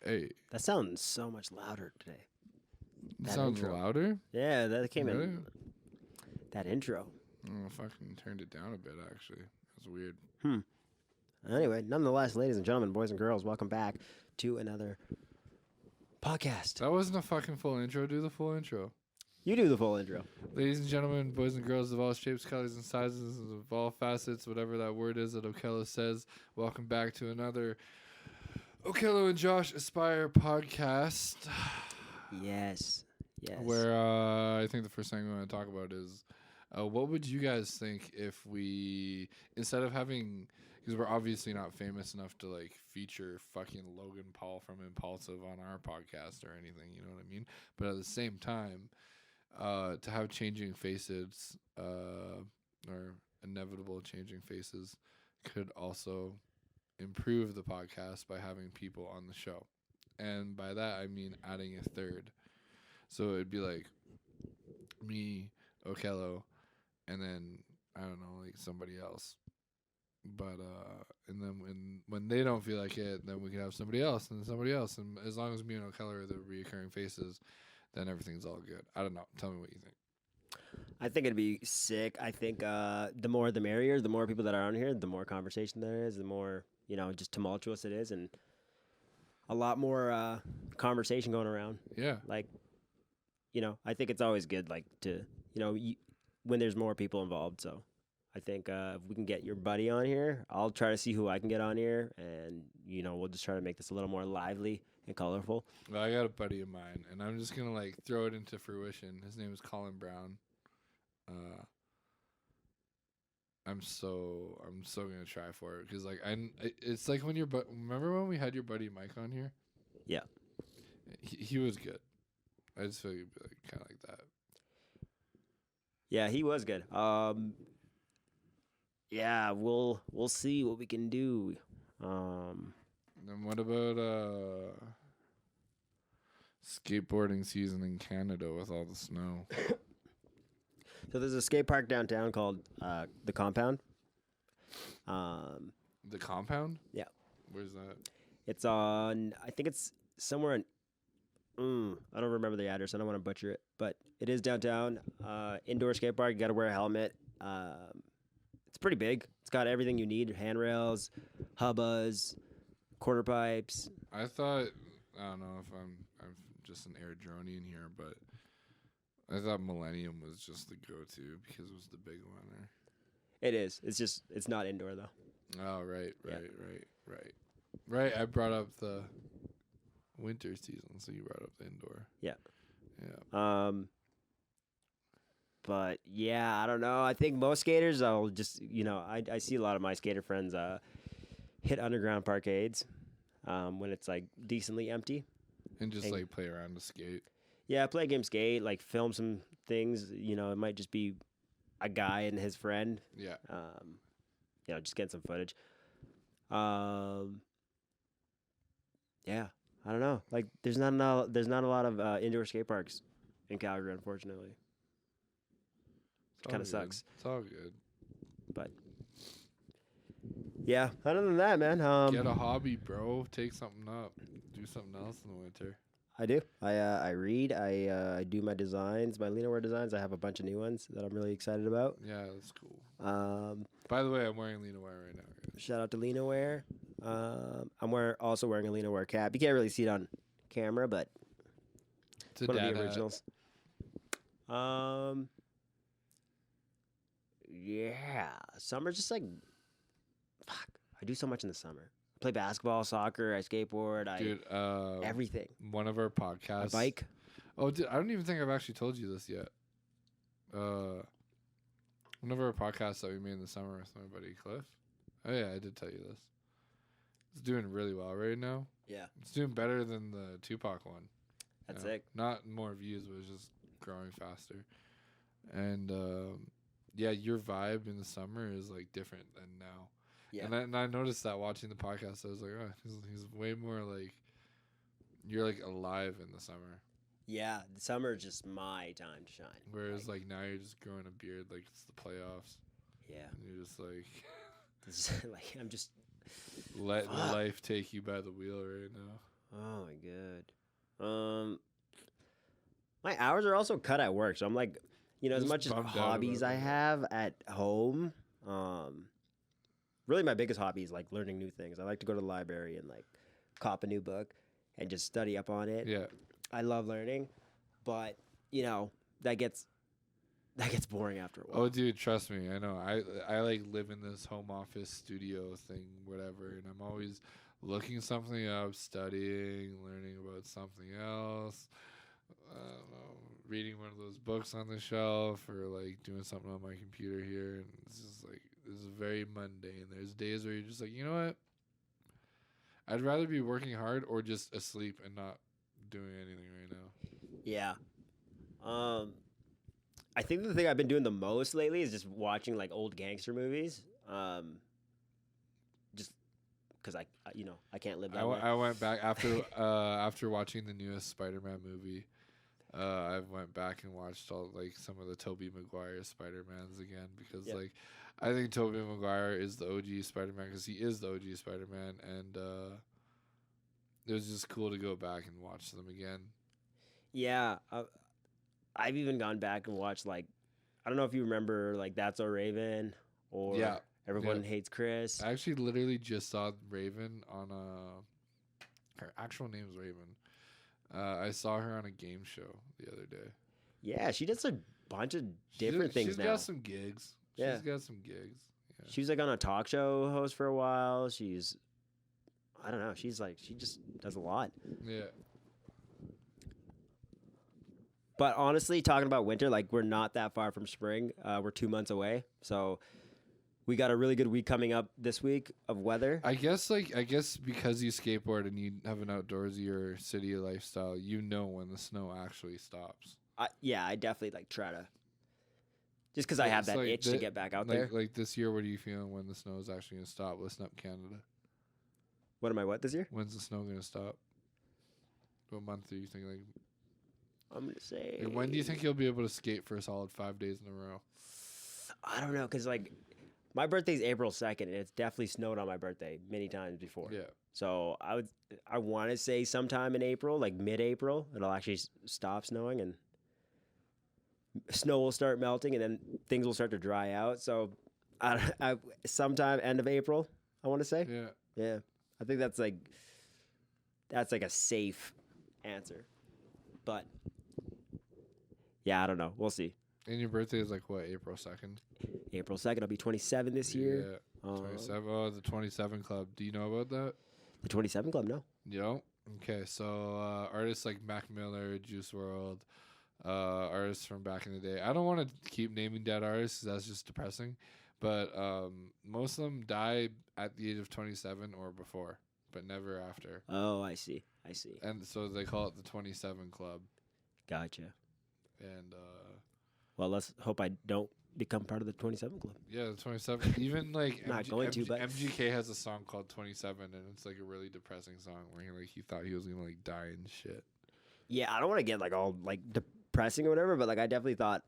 Hey. That sounds so much louder today. That sounds louder? Yeah, that came in. That intro. Oh, I fucking turned it down a bit, actually. That's weird. Anyway, nonetheless, ladies and gentlemen, boys and girls, welcome back to another podcast. That wasn't a fucking full intro. Do the full intro. You do the full intro. Ladies and gentlemen, boys and girls of all shapes, colors, and sizes, of all facets, whatever that word is that Okello says, welcome back to another Okello and Josh Aspire podcast. Yes. Where I think the first thing we want to talk about is what would you guys think if we, instead of having, because we're obviously not famous enough to like feature fucking Logan Paul from Impulsive on our podcast or anything, you know what I mean? But at the same time, to have changing faces or inevitable changing faces could also improve the podcast by having people on the show. And by that, I mean adding a third. So it'd be like me, Okello, and then, I don't know, like somebody else. But, and then when they don't feel like it, then we can have somebody else and somebody else. And as long as me and Okello are the reoccurring faces, then everything's all good. I don't know. Tell me what you think. I think it'd be sick. I think the more the merrier. The more people that are on here, the more conversation there is, the more, just tumultuous it is, and a lot more conversation going around. Yeah. Like, I think it's always good, like, to, when there's more people involved. So I think if we can get your buddy on here, I'll try to see who I can get on here, and, we'll just try to make this a little more lively and colorful. Well, I got a buddy of mine, and I'm just going to, like, throw it into fruition. His name is Colin Brown. I'm so gonna try for it because like it's like when remember when we had your buddy Mike on here? Yeah, he was good. I just feel you'd be like kind of like that. Yeah, he was good. Yeah, we'll see what we can do. Then what about skateboarding season in Canada with all the snow? So there's a skate park downtown called the Compound. The Compound? Yeah. Where's that? It's on, I think it's somewhere in, I don't remember the address. I don't want to butcher it, but it is downtown. Indoor skate park. You got to wear a helmet. It's pretty big. It's got everything you need: handrails, hubbas, quarter pipes. I thought, I don't know if I'm just an air dronian here, but I thought Millennium was just the go-to because it was the big one there. It is. It's just, it's not indoor though. Oh, right. Right, I brought up the winter season, so you brought up the indoor. Yeah. Yeah. But yeah, I don't know. I think most skaters, I'll just, I see a lot of my skater friends hit underground parkades when it's like decently empty. And just like play around to skate. Yeah, play a game, skate, like film some things. It might just be a guy and his friend. Yeah. Just get some footage. Yeah, I don't know. Like, there's not a lot of indoor skate parks in Calgary, unfortunately. Kind of sucks. It's all good. But yeah, other than that, man. Get a hobby, bro. Take something up. Do something else in the winter. I do. I read. I do my designs, my LINO WEAR designs. I have a bunch of new ones that I'm really excited about. Yeah, that's cool. By the way, I'm wearing LINO WEAR right now. Guys. Shout out to LINO WEAR. I'm also wearing a LINO WEAR cap. You can't really see it on camera, but it's one of the originals. Yeah, summer's just like, fuck. I do so much in the summer. I play basketball, soccer, I skateboard, everything. One of our podcasts. I bike. Oh, dude, I don't even think I've actually told you this yet. One of our podcasts that we made in the summer with my buddy Cliff. Oh yeah, I did tell you this. It's doing really well right now. Yeah. It's doing better than the Tupac one. That's sick. Not more views, but it's just growing faster. And yeah, your vibe in the summer is like different than now. Yeah. And I noticed that watching the podcast. I was like, oh, he's way more like, you're like alive in the summer. Yeah, the summer is just my time to shine. Whereas like now you're just growing a beard like it's the playoffs. Yeah. And you're just like, this is, like I'm just letting life take you by the wheel right now. Oh my god. My hours are also cut at work, so I'm like, as Just much as bummed out hobbies about I that. have at home, really my biggest hobby is like learning new things. I like to go to the library and like cop a new book and just study up on it. Yeah. I love learning, but that gets boring after a while. Oh, dude, trust me. I know. I like live in this home office studio thing, whatever, and I'm always looking something up, studying, learning about something else. I don't know, reading one of those books on the shelf, or like doing something on my computer here, and this is very mundane. There's days where you're just like, you know what? I'd rather be working hard or just asleep and not doing anything right now. Yeah. I think the thing I've been doing the most lately is just watching like old gangster movies. Just because I can't live that way. I went back after watching the newest Spider-Man movie. I went back and watched all like some of the Tobey Maguire Spider-Mans again because like I think Tobey Maguire is the OG Spider-Man because he is the OG Spider-Man, and it was just cool to go back and watch them again. Yeah, I've even gone back and watched like I don't know if you remember like That's So Raven or Everyone Hates Chris. I actually literally just saw Raven on her actual name's Raven. I saw her on a game show the other day. Yeah, she does a bunch of different things now. She's got some gigs. Yeah. She's got some gigs. Yeah. She was like on a talk show host for a while. I don't know. She just does a lot. Yeah. But honestly, talking about winter, like we're not that far from spring. We're 2 months away, so we got a really good week coming up this week of weather. I guess because you skateboard and you have an outdoorsy or city lifestyle, you know when the snow actually stops. I definitely like try to, just because I have that itch to get back out there. Like this year, what are you feeling when the snow is actually going to stop? Listen up, Canada. What this year? When's the snow going to stop? What month are you thinking? Like, I'm gonna say. like, when do you think you'll be able to skate for a solid 5 days in a row? I don't know, because like my birthday's April 2nd, and it's definitely snowed on my birthday many times before. Yeah. So I want to say sometime in April, like mid-April, it'll actually stop snowing and snow will start melting, and then things will start to dry out. So I sometime end of April, I want to say. Yeah. Yeah. I think that's like a safe answer. But yeah, I don't know. We'll see. And your birthday is like what, April 2nd? April 2nd, I'll be 27 this year. Yeah. 27. Oh, the 27 Club. Do you know about that? The 27 Club, no. You know? Okay, so artists like Mac Miller, Juice WRLD, artists from back in the day. I don't want to keep naming dead artists 'cause that's just depressing. But most of them die at the age of 27 or before, but never after. Oh, I see. And so they call it the 27 Club. Gotcha. And well, let's hope I don't become part of the 27 Club. yeah, the 27. Even like Not going to, but MGK has a song called 27, and it's like a really depressing song where he thought he was gonna like die and shit. yeah, I don't want to get like all like depressing or whatever, but like I definitely thought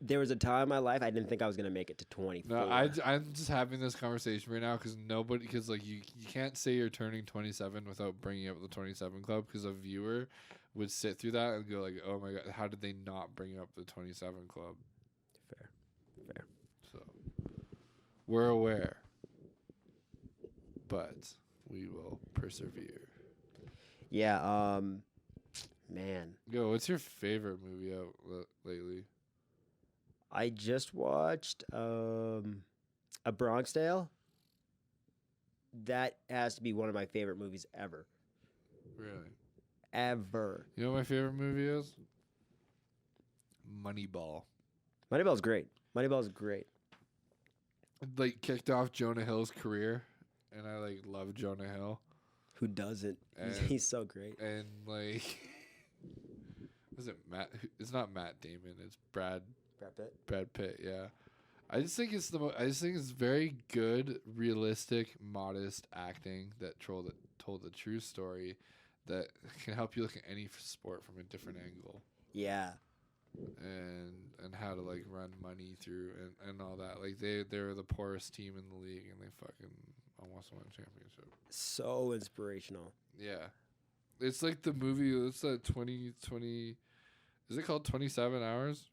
there was a time in my life I didn't think I was gonna make it to 24. No, I'm just having this conversation right now because like you can't say you're turning 27 without bringing up the 27 Club, because a viewer would sit through that and go like, oh my god, how did they not bring up the 27 Club? Fair. So we're aware, but we will persevere. Yeah. Man, Yo, what's your favorite movie out lately? I just watched A Bronx Tale. That has to be one of my favorite movies ever. Really? Ever. You know what my favorite movie is? Moneyball. Moneyball's great. Moneyball's great. Like kicked off Jonah Hill's career, and I like love Jonah Hill. Who doesn't? And- He's so great. And like, was it Matt? It's not Matt Damon. It's Brad Pitt. Yeah. I just think it's very good, realistic, modest acting that told the true story that can help you look at any sport from a different angle. Yeah. And how to like run money through and all that. Like they were the poorest team in the league, and they fucking almost won a championship. So inspirational. Yeah. It's like the movie. It's that 2020. Is it called 27 Hours?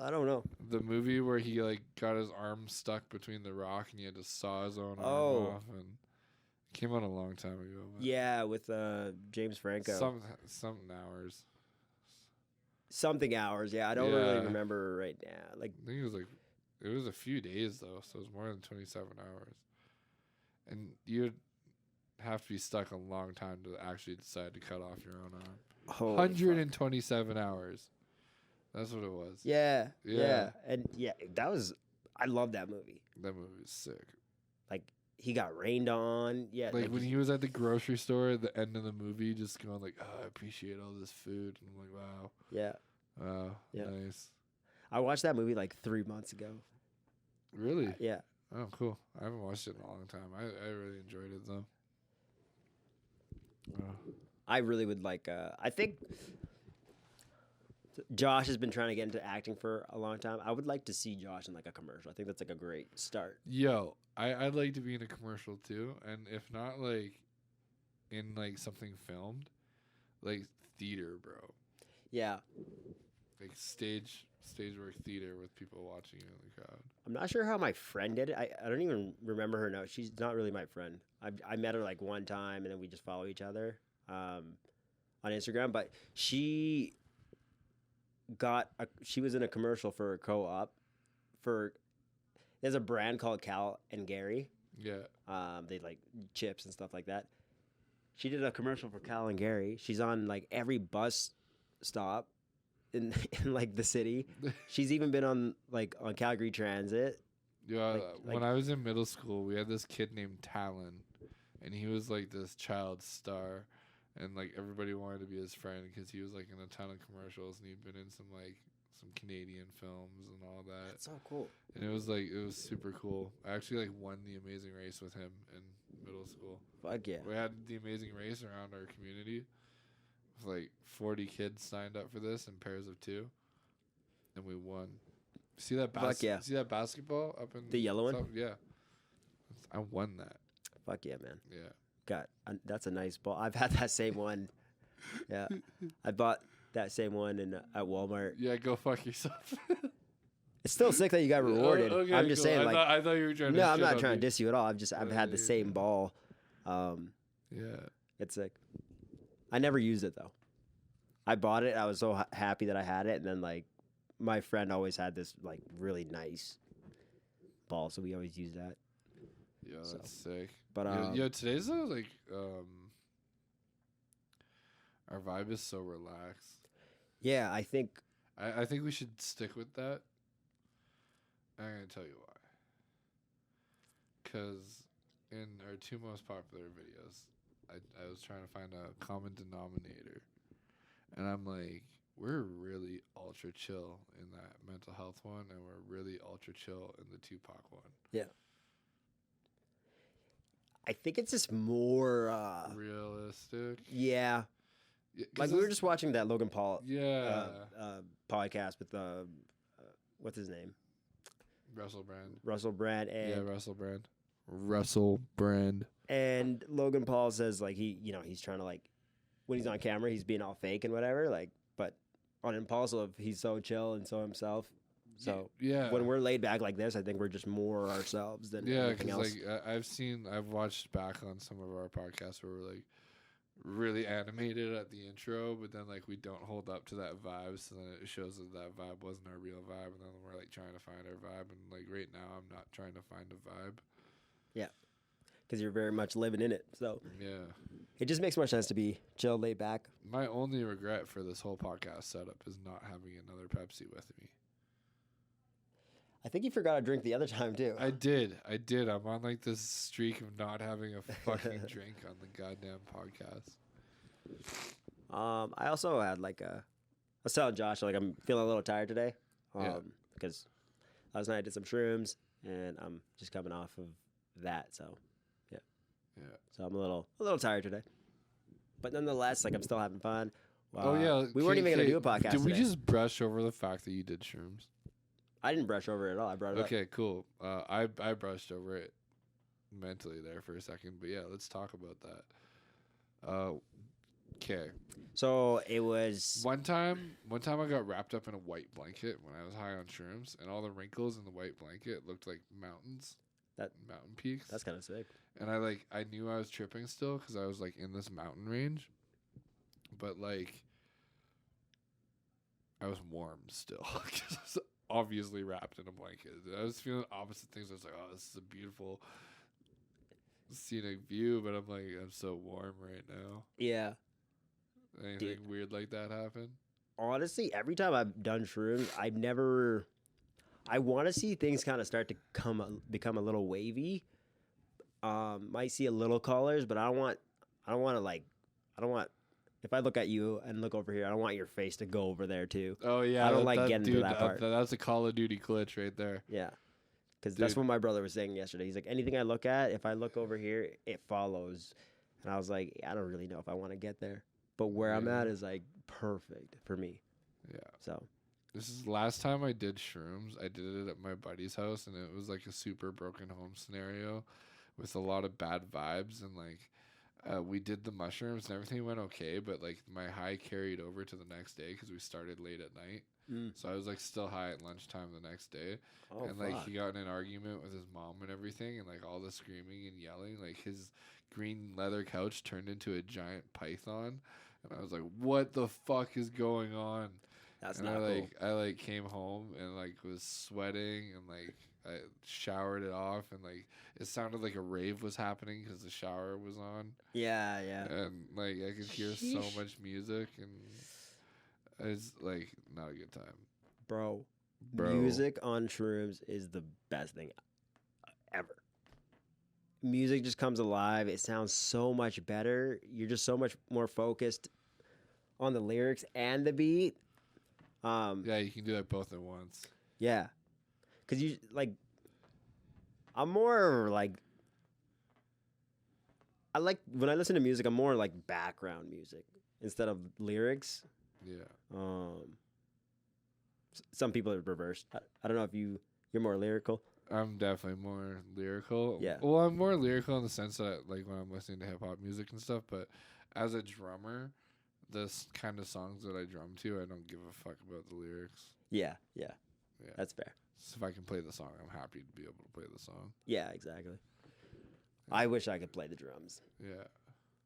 I don't know. The movie where he like got his arm stuck between the rock and he had to saw his own arm off, and it came out a long time ago. Yeah, with James Franco. Something hours. Something hours. Yeah, I don't really remember right now. Like I think it was a few days though, so it was more than 27 hours, and you'd have to be stuck a long time to actually decide to cut off your own arm. 127 hours. That's what it was. Yeah. And that was. I love that movie. That movie is sick. Like he got rained on. Yeah. Like when he was at the grocery store at the end of the movie, just going like, "Oh, I appreciate all this food." And I'm like, "Wow." Yeah. Wow. Yeah. Nice. I watched that movie like 3 months ago. Really? Yeah. Oh, cool. I haven't watched it in a long time. I really enjoyed it though. I really would like. I think Josh has been trying to get into acting for a long time. I would like to see Josh in like a commercial. I think that's like a great start. Yo, I'd like to be in a commercial too, and if not, like in like something filmed, like theater, bro. Yeah. Like stage work theater with people watching you in the crowd. I'm not sure how my friend did it. I don't even remember her now. She's not really my friend. I met her like one time, and then we just follow each other on Instagram. But she was in a commercial for a co-op there's a brand called Cal and Gary. Yeah. They like chips and stuff like that. She did a commercial for Cal and Gary. She's on like every bus stop in like the city. She's even been on Calgary Transit. Yeah. When I was in middle school, we had this kid named Talon, and he was like this child star, and like everybody wanted to be his friend because he was like in a ton of commercials, and he'd been in some Canadian films and all that. That's so cool. And it was super cool. I actually like won the Amazing Race with him in middle school. Fuck yeah. We had the Amazing Race around our community. Like 40 kids signed up for this in pairs of 2, and we won. See that? See that basketball up in the yellow one? Yeah, I won that. Fuck yeah, man. Yeah. That's a nice ball. I've had that same one. Yeah, I bought that same one at Walmart. Yeah, go fuck yourself. It's still sick that you got rewarded. Okay, I'm just saying, I thought you were trying to. No, I'm not trying to diss you at all. I've had the same ball. Yeah, it's sick. I never used it though. I bought it. I was so happy that I had it, and then like my friend always had this like really nice ball, so we always used that. Yeah, that's sick. But today's like our vibe is so relaxed. Yeah, I think we should stick with that. I'm gonna tell you why. Because in our 2 most popular videos, I was trying to find a common denominator. And I'm like, we're really ultra chill in that mental health one, and we're really ultra chill in the Tupac one. Yeah. I think it's just more realistic. Yeah. Like we were just watching that Logan Paul podcast with what's his name? Russell Brand and Russell Brand. And Logan Paul says like he's trying to like when he's on camera he's being all fake and whatever, like, but on Impulsive he's so chill and so himself. So when we're laid back like this, I think we're just more ourselves than anything else. Like I've watched back on some of our podcasts where we're like really animated at the intro, but then like we don't hold up to that vibe, so then it shows that vibe wasn't our real vibe, and then we're like trying to find our vibe, and like right now I'm not trying to find a vibe. Yeah, because you're very much living in it. So yeah, it just makes more sense to be chill, laid back. My only regret for this whole podcast setup is not having another Pepsi with me. I think you forgot to drink the other time too. I did. I'm on like this streak of not having a fucking drink on the goddamn podcast. I also had like I was telling Josh like I'm feeling a little tired today. Because last night I did some shrooms and I'm just coming off of that. So yeah. So I'm a little tired today. But nonetheless, like I'm still having fun. Oh yeah, we weren't even gonna do a podcast. Did we today. just brush over the fact that you did shrooms? I didn't brush over it at all. I brought it up. Okay, cool. I brushed over it mentally there for a second, but yeah, let's talk about that. Okay. So it was. One time I got wrapped up in a white blanket when I was high on shrooms, and all the wrinkles in the white blanket looked like mountains, mountain peaks. That's kind of sick. And I knew I was tripping still because I was like in this mountain range, but like I was warm still because I was obviously wrapped in a blanket. I was feeling opposite things. I was like, oh, this is a beautiful scenic view, but I'm like, I'm so warm right now. Yeah. Anything weird like that happen? Honestly, every time I've done shrooms, I want to see things kind of start to become a little wavy. Might see a little colors, but I don't want if I look at you and look over here, I don't want your face to go over there too. Oh yeah, I don't like getting to that part. That's a Call of Duty glitch right there. Yeah, because that's what my brother was saying yesterday. He's like, anything I look at, if I look over here, it follows. And I was like, I don't really know if I want to get there, but where I'm at is like perfect for me. Yeah. So this is the last time I did shrooms. I did it at my buddy's house, and it was like a super broken home scenario with a lot of bad vibes, and like we did the mushrooms and everything went okay, but like my high carried over to the next day because we started late at night. So I was like still high at lunchtime the next day. Oh, and like he got in an argument with his mom and everything, and like all the screaming and yelling, like his green leather couch turned into a giant python, and I was like, what the fuck is going on? That's and not cool. I like came home and like was sweating, and like I showered it off, and like it sounded like a rave was happening because the shower was on. Yeah. And like I could hear so much music, and it's like not a good time. Bro. Music on shrooms is the best thing ever. Music just comes alive. It sounds so much better. You're just so much more focused on the lyrics and the beat. Yeah, you can do that both at once. Yeah. Because you, like, I'm more like, when I listen to music, I'm more like background music instead of lyrics. Yeah. Some people are reversed. I don't know if you're more lyrical. I'm definitely more lyrical. Yeah. Well, I'm more lyrical in the sense that like when I'm listening to hip hop music and stuff, but as a drummer, this kind of songs that I drum to, I don't give a fuck about the lyrics. Yeah. That's fair. So if I can play the song, I'm happy to be able to play the song. Yeah, exactly. I wish I could play the drums. Yeah.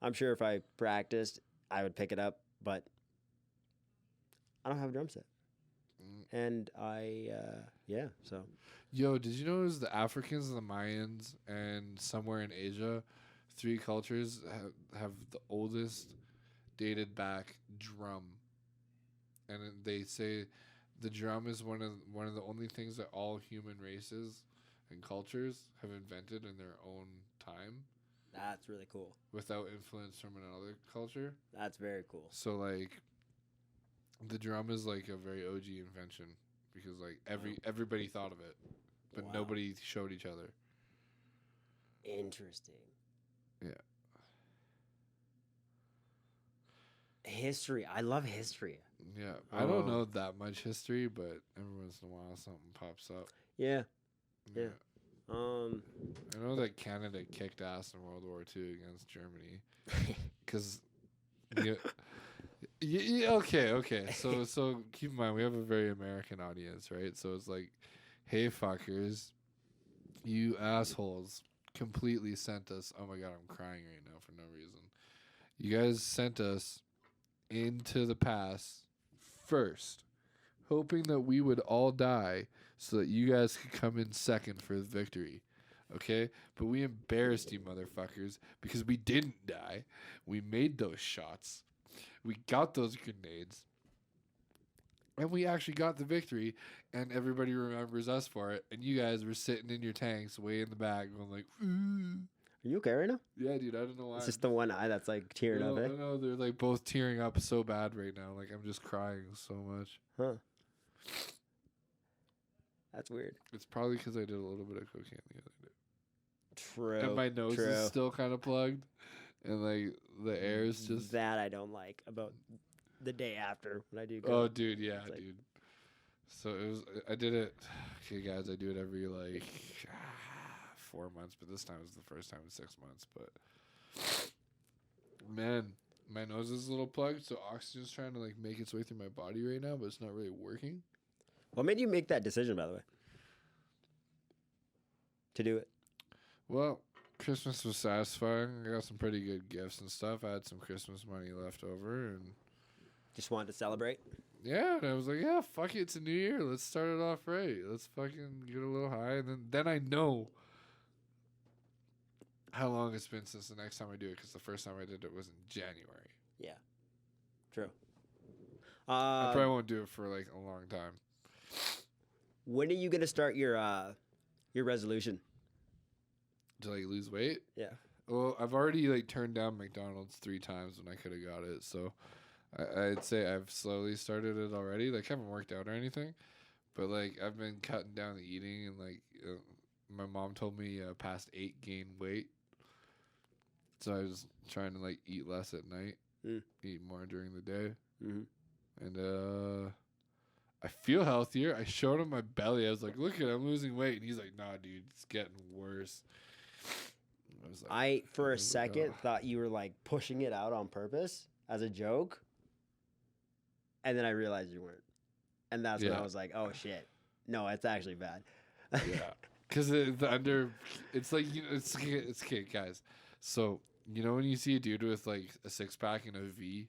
I'm sure if I practiced, I would pick it up, but I don't have a drum set. And so. Yo, did you know it was the Africans, the Mayans, and somewhere in Asia, 3 cultures have the oldest dated back drum. And they say the drum is one of the only things that all human races and cultures have invented in their own time. That's really cool. Without influence from another culture. That's very cool. So like the drum is like a very OG invention because like everybody thought of it, but nobody showed each other. Interesting. Yeah. History. I love history. Yeah. I don't know that much history, but every once in a while something pops up. Yeah. I know that Canada kicked ass in World War II against Germany because okay. So keep in mind we have a very American audience, right? So it's like, hey fuckers, you assholes completely sent us. Oh my god, I'm crying right now for no reason. You guys sent us into the past first, hoping that we would all die so that you guys could come in second for the victory. Okay? But we embarrassed you motherfuckers because we didn't die. We made those shots. We got those grenades. And we actually got the victory, and everybody remembers us for it. And you guys were sitting in your tanks way in the back going like, ooh. Are you okay right now? Yeah, dude, I don't know why. It's just the one eye that's like tearing up, eh? I know, they're like both tearing up so bad right now. Like I'm just crying so much. Huh. That's weird. It's probably because I did a little bit of cocaine the other day. True. And my nose is still kind of plugged. And like the air is just... That I don't like about the day after when I do go. Oh, dude, yeah, like... dude. So it was. I did it. Okay, guys, I do it every like 4 months, but this time was the first time in 6 months. But man, my nose is a little plugged, so oxygen's trying to like make its way through my body right now, but it's not really working. What made you make that decision, by the way, to do it? Well, Christmas was satisfying. I got some pretty good gifts and stuff. I had some Christmas money left over, and Just wanted to celebrate. yeah, and I was like, yeah, fuck it, it's a new year. Let's start it off right. Let's fucking get a little high, and then I know how long it's been since the next time I do it, because the first time I did it was in January. Yeah, true. I probably won't do it for like a long time. When are you gonna start your resolution? To like lose weight? Yeah. Well, I've already like turned down McDonald's 3 times when I could have got it, so I'd say I've slowly started it already. Like, I haven't worked out or anything, but like I've been cutting down the eating, and like my mom told me past 8 gain weight, so I was trying to like eat less at night, eat more during the day, and I feel healthier. I showed him my belly. I was like, "Look at it, I'm losing weight," and he's like, "Nah, dude, it's getting worse." I was like, For a second thought you were like pushing it out on purpose as a joke, and then I realized you weren't, and that's when I was like, "Oh shit, no, it's actually bad." Yeah, because it's like, you know, it's okay, guys. So you know when you see a dude with like a 6-pack and a V,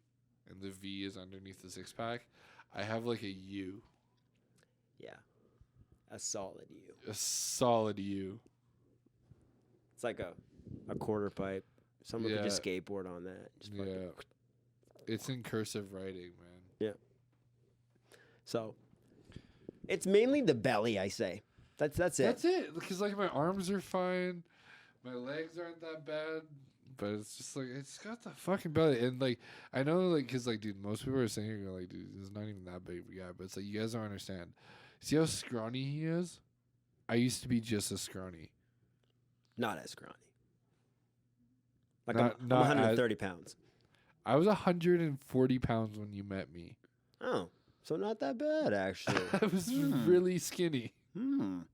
and the V is underneath the 6-pack, I have like a U. Yeah, a solid U. A solid U. It's like a quarter pipe. Someone could just skateboard on that. Just fucking It's in cursive writing, man. Yeah. So it's mainly the belly, I say. That's it. That's it. Because like my arms are fine, my legs aren't that bad, but it's just like it's got the fucking belly. And like I know, like, because like, dude, most people are saying, like, dude, this is not even that big of a guy, but it's like you guys don't understand. See how scrawny he is? I used to be just as scrawny. Not as scrawny. Like Not I'm 130 pounds. I was 140 pounds when you met me. Oh, so not that bad, actually. I was really skinny. The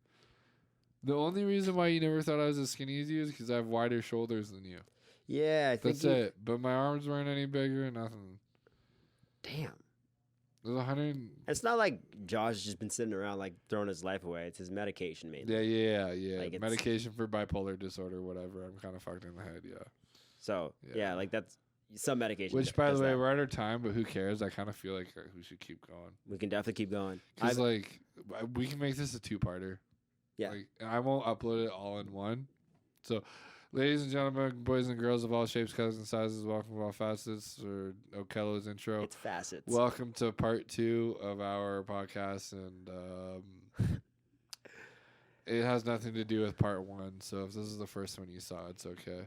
only reason why you never thought I was as skinny as you is because I have wider shoulders than you. Yeah, I think that's it. But my arms weren't any bigger, nothing. Damn. It was 100. It's not like Josh has just been sitting around like throwing his life away. It's his medication mainly. Yeah. Like medication for bipolar disorder, whatever. I'm kind of fucked in the head, yeah. So, yeah, like that's some medication. Which, by the way, we're at our time, but who cares? I kind of feel like we should keep going. We can definitely keep going. Because, like, we can make this a 2-parter. Yeah. Like, and I won't upload it all in one. So, ladies and gentlemen, boys and girls of all shapes, colors, and sizes, welcome to all facets, or Okello's intro. It's facets. Welcome to part 2 of our podcast, and it has nothing to do with part 1. So if this is the first one you saw, it's okay.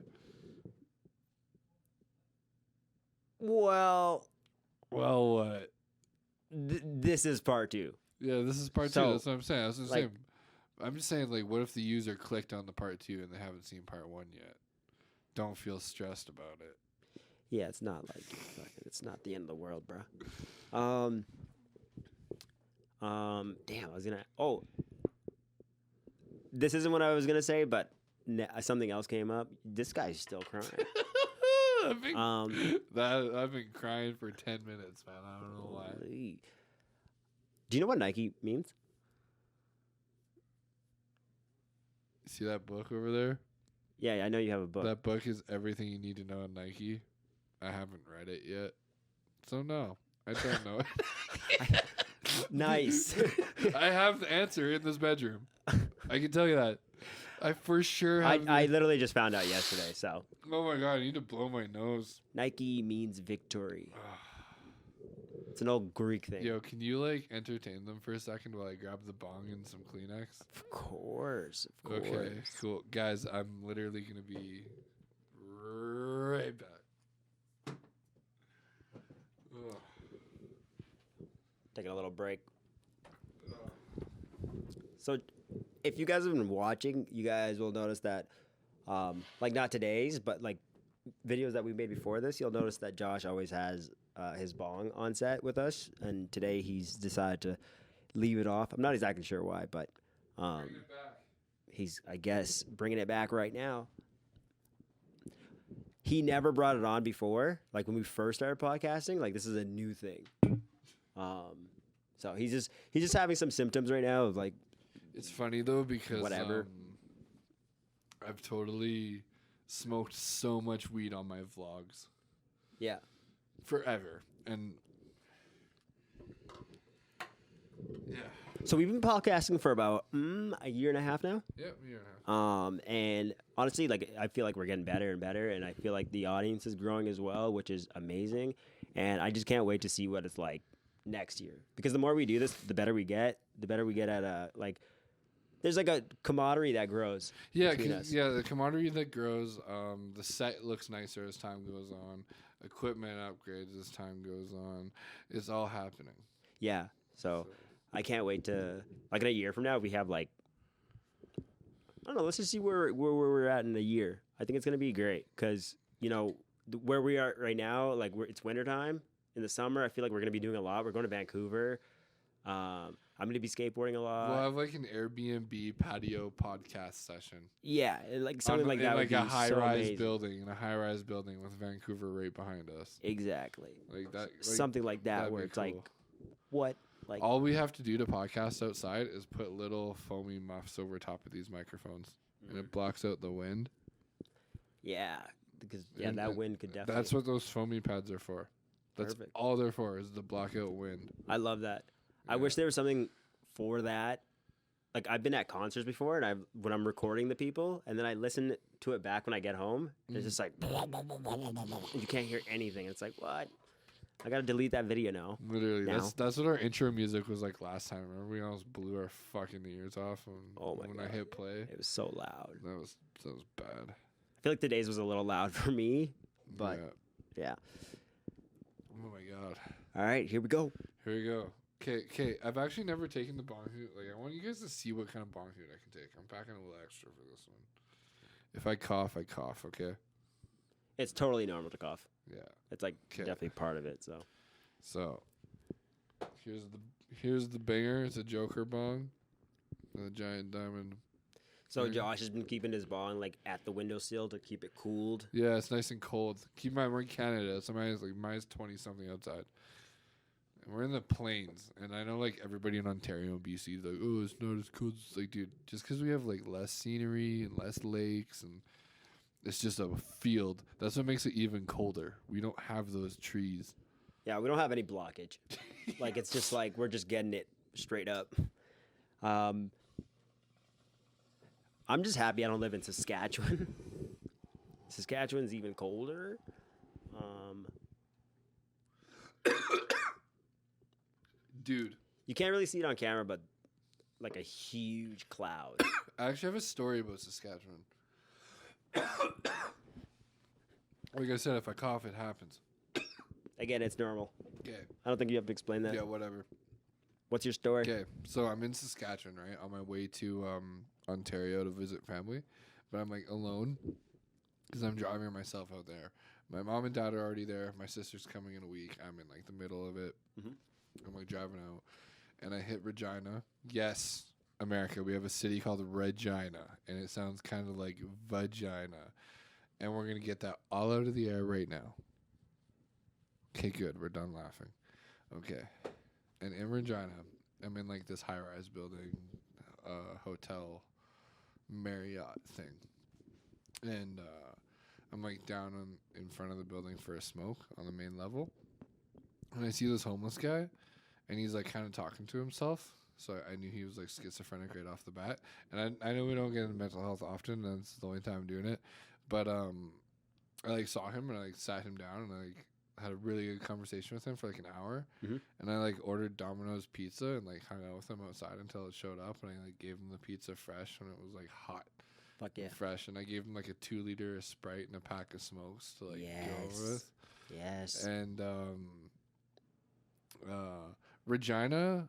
Well, what? This is part 2. Yeah, this is part 2. That's what I'm saying. That's what I'm saying. I'm just saying, like, what if the user clicked on the part 2 and they haven't seen part 1 yet? Don't feel stressed about it. Yeah, it's not like it's not the end of the world, bro. Damn, I was gonna. Oh, this isn't what I was gonna say, but something else came up. This guy's still crying. I've been crying for 10 minutes, man. I don't know why. Do you know what Nike means? See that book over there? Yeah, I know you have a book. That book is everything you need to know on Nike. I haven't read it yet. So no, I don't know it. Nice. I have the answer in this bedroom. I can tell you that. I for sure have. I literally just found out yesterday, so. Oh my god, I need to blow my nose. Nike means victory. It's an old Greek thing. Yo, can you like entertain them for a second while I grab the bong and some Kleenex? Of course. Okay, cool. Guys, I'm literally going to be right back. Ugh. Taking a little break. So, if you guys have been watching, you guys will notice that, like not today's, but like videos that we made before this, you'll notice that Josh always has his bong on set with us, and today he's decided to leave it off. I'm not exactly sure why, but he's, I guess, bringing it back right now. He never brought it on before. Like when we first started podcasting, like this is a new thing. So he's just having some symptoms right now of like. It's funny though because whatever. I've totally smoked so much weed on my vlogs. Yeah. Forever. And yeah. So we've been podcasting for about a year and a half now. Yeah, a year and a half. And honestly, like I feel like we're getting better and better, and I feel like the audience is growing as well, which is amazing. And I just can't wait to see what it's like next year. Because the more we do this, the better we get. The better we get at like. There's like a camaraderie that grows. Yeah, the camaraderie that grows. The set looks nicer as time goes on. Equipment upgrades as time goes on. It's all happening. Yeah. So I can't wait to, like in a year from now, we have like, I don't know, let's just see where we're at in a year. I think it's going to be great because, you know, where we are right now, like it's wintertime. In the summer, I feel like we're going to be doing a lot. We're going to Vancouver. I'm going to be skateboarding a lot. We'll have like an Airbnb patio podcast session. Yeah, like something like that. Like a high-rise building, in a high-rise building with Vancouver right behind us. Exactly. Like that. Like, something like that where it's cool. Like, what? Like all we have to do to podcast outside is put little foamy muffs over top of these microphones, and it blocks out the wind. Yeah, because that wind could definitely. That's what those foamy pads are for. That's perfect. All they're for is to block out wind. I love that. I wish there was something for that. Like I've been at concerts before, and when I'm recording the people, and then I listen to it back when I get home. It's just like you can't hear anything. It's like what? I gotta delete that video now. Literally, that's what our intro music was like last time. Remember, we almost blew our fucking ears off when I hit play. It was so loud. That was bad. I feel like today's was a little loud for me, but yeah. Oh my god! All right, here we go. Here we go. Okay. I've actually never taken the bong hoot. Like, I want you guys to see what kind of bong hoot I can take. I'm packing a little extra for this one. If I cough, I cough. Okay. It's totally normal to cough. Yeah. It's like definitely part of it. So here's the banger. It's a Joker bong, a giant diamond. So Josh has been keeping his bong like at the windowsill to keep it cooled. Yeah, it's nice and cold. Keep in mind we're in Canada, so minus 20 something outside. We're in the plains, and I know like everybody in Ontario and BC is like, oh, it's not as cold. It's like, dude, just because we have like less scenery and less lakes, and it's just a field. That's what makes it even colder. We don't have those trees. Yeah, we don't have any blockage. Like it's just like we're just getting it straight up. I'm just happy I don't live in Saskatchewan. Saskatchewan's even colder. Dude. You can't really see it on camera, but like a huge cloud. I actually have a story about Saskatchewan. Like I said, if I cough, it happens. Again, it's normal. Okay. I don't think you have to explain that. Yeah, whatever. What's your story? Okay, so I'm in Saskatchewan, right, on my way to Ontario to visit family, but I'm like alone because I'm driving myself out there. My mom and dad are already there. My sister's coming in a week. I'm in like the middle of it. Mm-hmm. I'm like driving out, and I hit Regina. Yes, America, we have a city called Regina, and it sounds kind of like vagina, and we're gonna get that all out of the air right now. Okay, good. We're done laughing. Okay, and in Regina, I'm in like this high-rise building, hotel, Marriott thing, and I'm like down in front of the building for a smoke on the main level, and I see this homeless guy. And he's, like, kind of talking to himself. So I knew he was, like, schizophrenic right off the bat. And I know we don't get into mental health often. And it's the only time I'm doing it. But I, like, saw him. And I, like, sat him down. And I, like, had a really good conversation with him for, like, an hour. Mm-hmm. And I, like, ordered Domino's pizza. And, like, hung out with him outside until it showed up. And I, like, gave him the pizza fresh when it was, like, hot. Fuck yeah. Fresh. And I gave him, like, a 2-liter of Sprite and a pack of smokes to, like, go over with. Yes. And, Regina,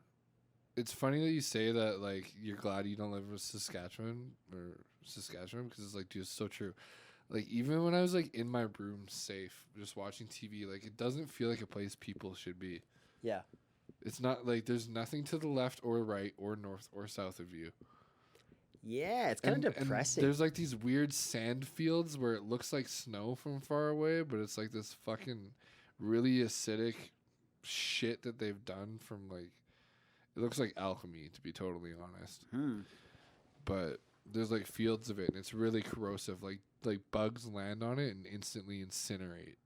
it's funny that you say that, like, you're glad you don't live in Saskatchewan, because it's, like, dude, it's so true. Like, even when I was, like, in my room safe, just watching TV, like, it doesn't feel like a place people should be. Yeah. It's not like there's nothing to the left or right or north or south of you. Yeah, it's kind of depressing. There's like these weird sand fields where it looks like snow from far away, but it's like this fucking really acidic shit that they've done from like, it looks like alchemy, to be totally honest. But there's like fields of it, and it's really corrosive. Like bugs land on it and instantly incinerate.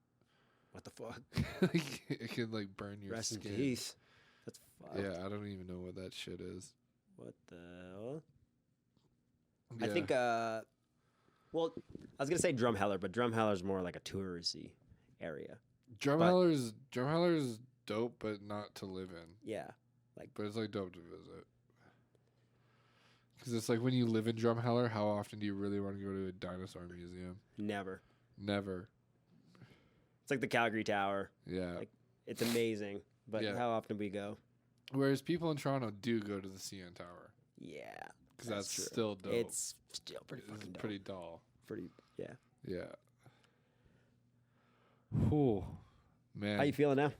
What the fuck? Like, it can like burn your Rest skin. in peace. That's fucked. Yeah, I don't even know what that shit is. What the hell? Yeah. I think, well, I was going to say Drumheller, but Drumheller's more like a touristy area. Drumheller's dope, but not to live in. Yeah. But it's like dope to visit. Because it's like when you live in Drumheller, how often do you really want to go to a dinosaur museum? Never. It's like the Calgary Tower. Yeah. Like, it's amazing, but how often we go? Whereas people in Toronto do go to the CN Tower. Yeah. Because that's true. still dope. It's still pretty fucking dope. Pretty dull. Yeah. Yeah. Oh, man. How you feeling now?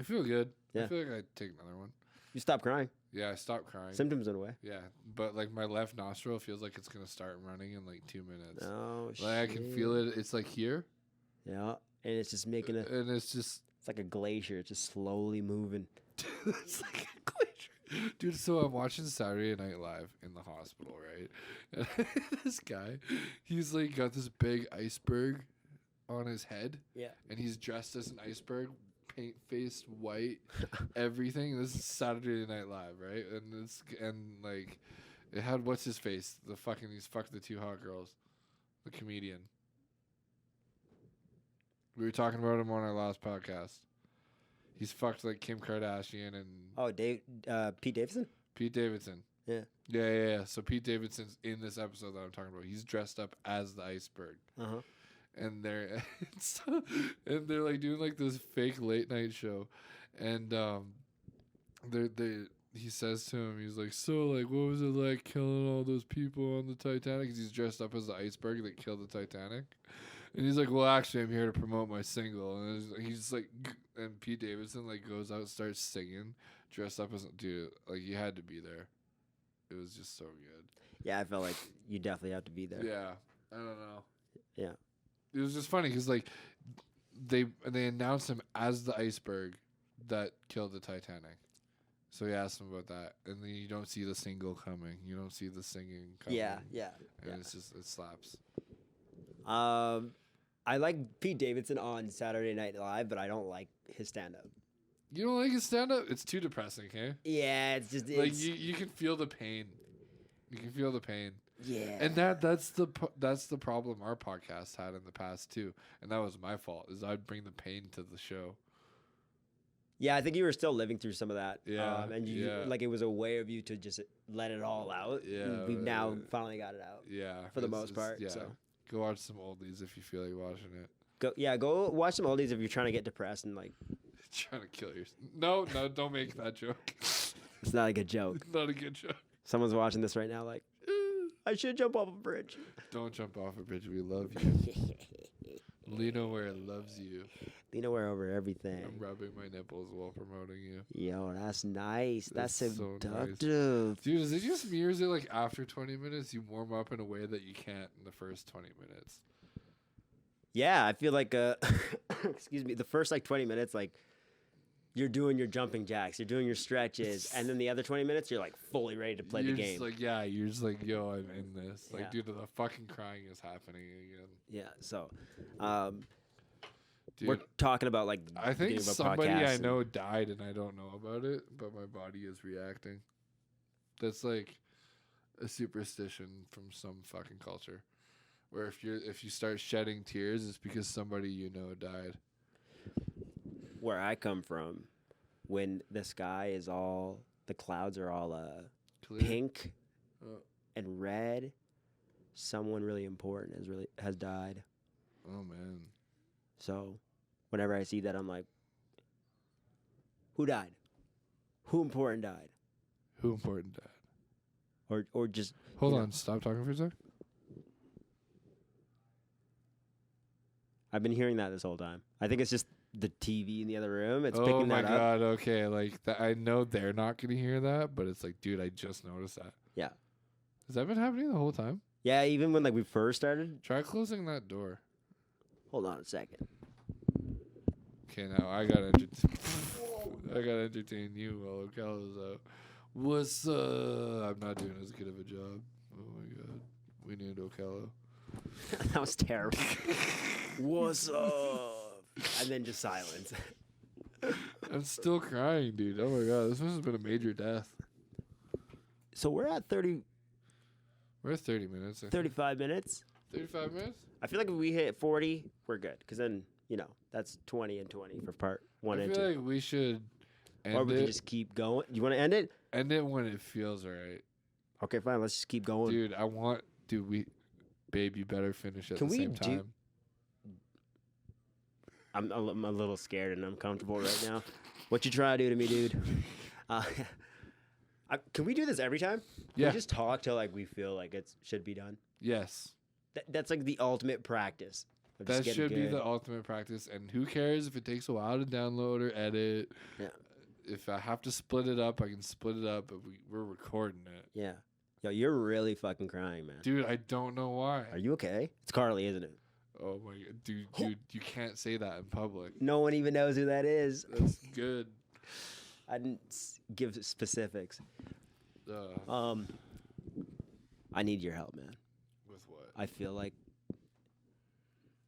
I feel good. Yeah. I feel like I'd take another one. You stopped crying. Yeah, I stopped crying. Symptoms went away. Yeah, but like my left nostril feels like it's going to start running in like 2 minutes. Oh, shit. Like I can feel it. It's like here. Yeah, and it's just making a... And it's just... It's like a glacier. It's just slowly moving. It's like a glacier. Dude, so I'm watching Saturday Night Live in the hospital, right? And this guy, he's like got this big iceberg on his head. Yeah. And he's dressed as an iceberg, paint-faced, white, everything. This is Saturday Night Live, right? And like, it had what's his face? He's fucked the two hot girls, the comedian. We were talking about him on our last podcast. He's fucked like Kim Kardashian and Pete Davidson. Pete Davidson. Yeah. So Pete Davidson's in this episode that I'm talking about. He's dressed up as the iceberg. And they're like doing like this fake late night show, and he says to him, he's like, so like, what was it like killing all those people on the Titanic? 'Cause he's dressed up as the iceberg that killed the Titanic, and he's like, well, actually, I'm here to promote my single, and he's like, and Pete Davidson like goes out and starts singing, dressed up as dude, like you had to be there. It was just so good. Yeah, I felt like you definitely have to be there. Yeah, I don't know. Yeah. It was just funny because like they announced him as the iceberg that killed the Titanic. So he asked him about that, and then you don't see the single coming. You don't see the singing coming. Yeah. And it's just it slaps. I like Pete Davidson on Saturday Night Live, but I don't like his stand-up. You don't like his stand-up? It's too depressing, hey? Yeah, it's just like you can feel the pain. You can feel the pain. Yeah, and that's the problem our podcast had in the past too, and that was my fault. Is I'd bring the pain to the show. Yeah, I think you were still living through some of that. Yeah, and you like it was a way of you to just let it all out. Yeah, we've now finally got it out. Yeah, for the most part. Yeah, so go watch some oldies if you feel like watching it. Go watch some oldies if you're trying to get depressed and like trying to kill yourself. No, don't make that joke. It's not a good joke. Not a good joke. Someone's watching this right now, like. I should jump off a bridge. Don't jump off a bridge. We love you. LINO WEAR loves you. LINO WEAR over everything. I'm rubbing my nipples while promoting you. Yo, that's nice. That's seductive. So nice. Dude, is it just me or is it like after 20 minutes you warm up in a way that you can't in the first 20 minutes? Yeah, I feel like, excuse me, the first like 20 minutes, like, you're doing your jumping jacks, you're doing your stretches, and then the other 20 minutes, you're like fully ready to play the game. You're just like, yo, I'm in this. Like, dude, the fucking crying is happening again. Yeah, so, dude, we're talking about like, I think somebody I know died and I don't know about it, but my body is reacting. That's like a superstition from some fucking culture, where if you start shedding tears, it's because somebody you know died. Where I come from, when the sky is all, the clouds are all pink and red, someone really important has died. Oh man! So, whenever I see that, I'm like, who died? Who important died? Who important died? Or just hold on, stop talking for a sec. I've been hearing that this whole time. I think it's just the TV in the other room. It's Oh picking my that up. god. Okay, like I know they're not gonna hear that, but it's like, dude, I just noticed that. Yeah. Has that been happening the whole time? Yeah, even when like we first started. Try closing that door. Hold on a second. Okay, now I gotta entertain you while Okello's out. What's up? I'm not doing as good of a job. Oh my god, we need Okello. That was terrible. What's up? And then just silence. I'm still crying, dude. Oh my god, this must have been a major death. So we're at 30, We're at 30 minutes. I think. 35 minutes. 35 minutes? I feel like if we hit 40, we're good. Because then, that's 20 and 20 for part 1 I and feel 2. like we should end Or we can it. just keep going. You want to end it? End it when it feels right. Okay, fine. Let's just keep going. Dude, babe, you better finish at Can the we same time. I'm a little scared and uncomfortable right now. What you trying to do to me, dude? Can we do this every time? Can Yeah. we just talk till like we feel like it should be done? Yes. That's like the ultimate practice. of just That getting should be good. the ultimate practice. And who cares if it takes a while to download or edit? Yeah. If I have to split it up, I can split it up, but we're recording it. Yeah. Yo, you're really fucking crying, man. Dude, I don't know why. Are you okay? It's Carly, isn't it? Oh my god. Dude, you can't say that in public. No one even knows who that is. That's good. I didn't give specifics. Uh, I need your help, man. with what? I feel like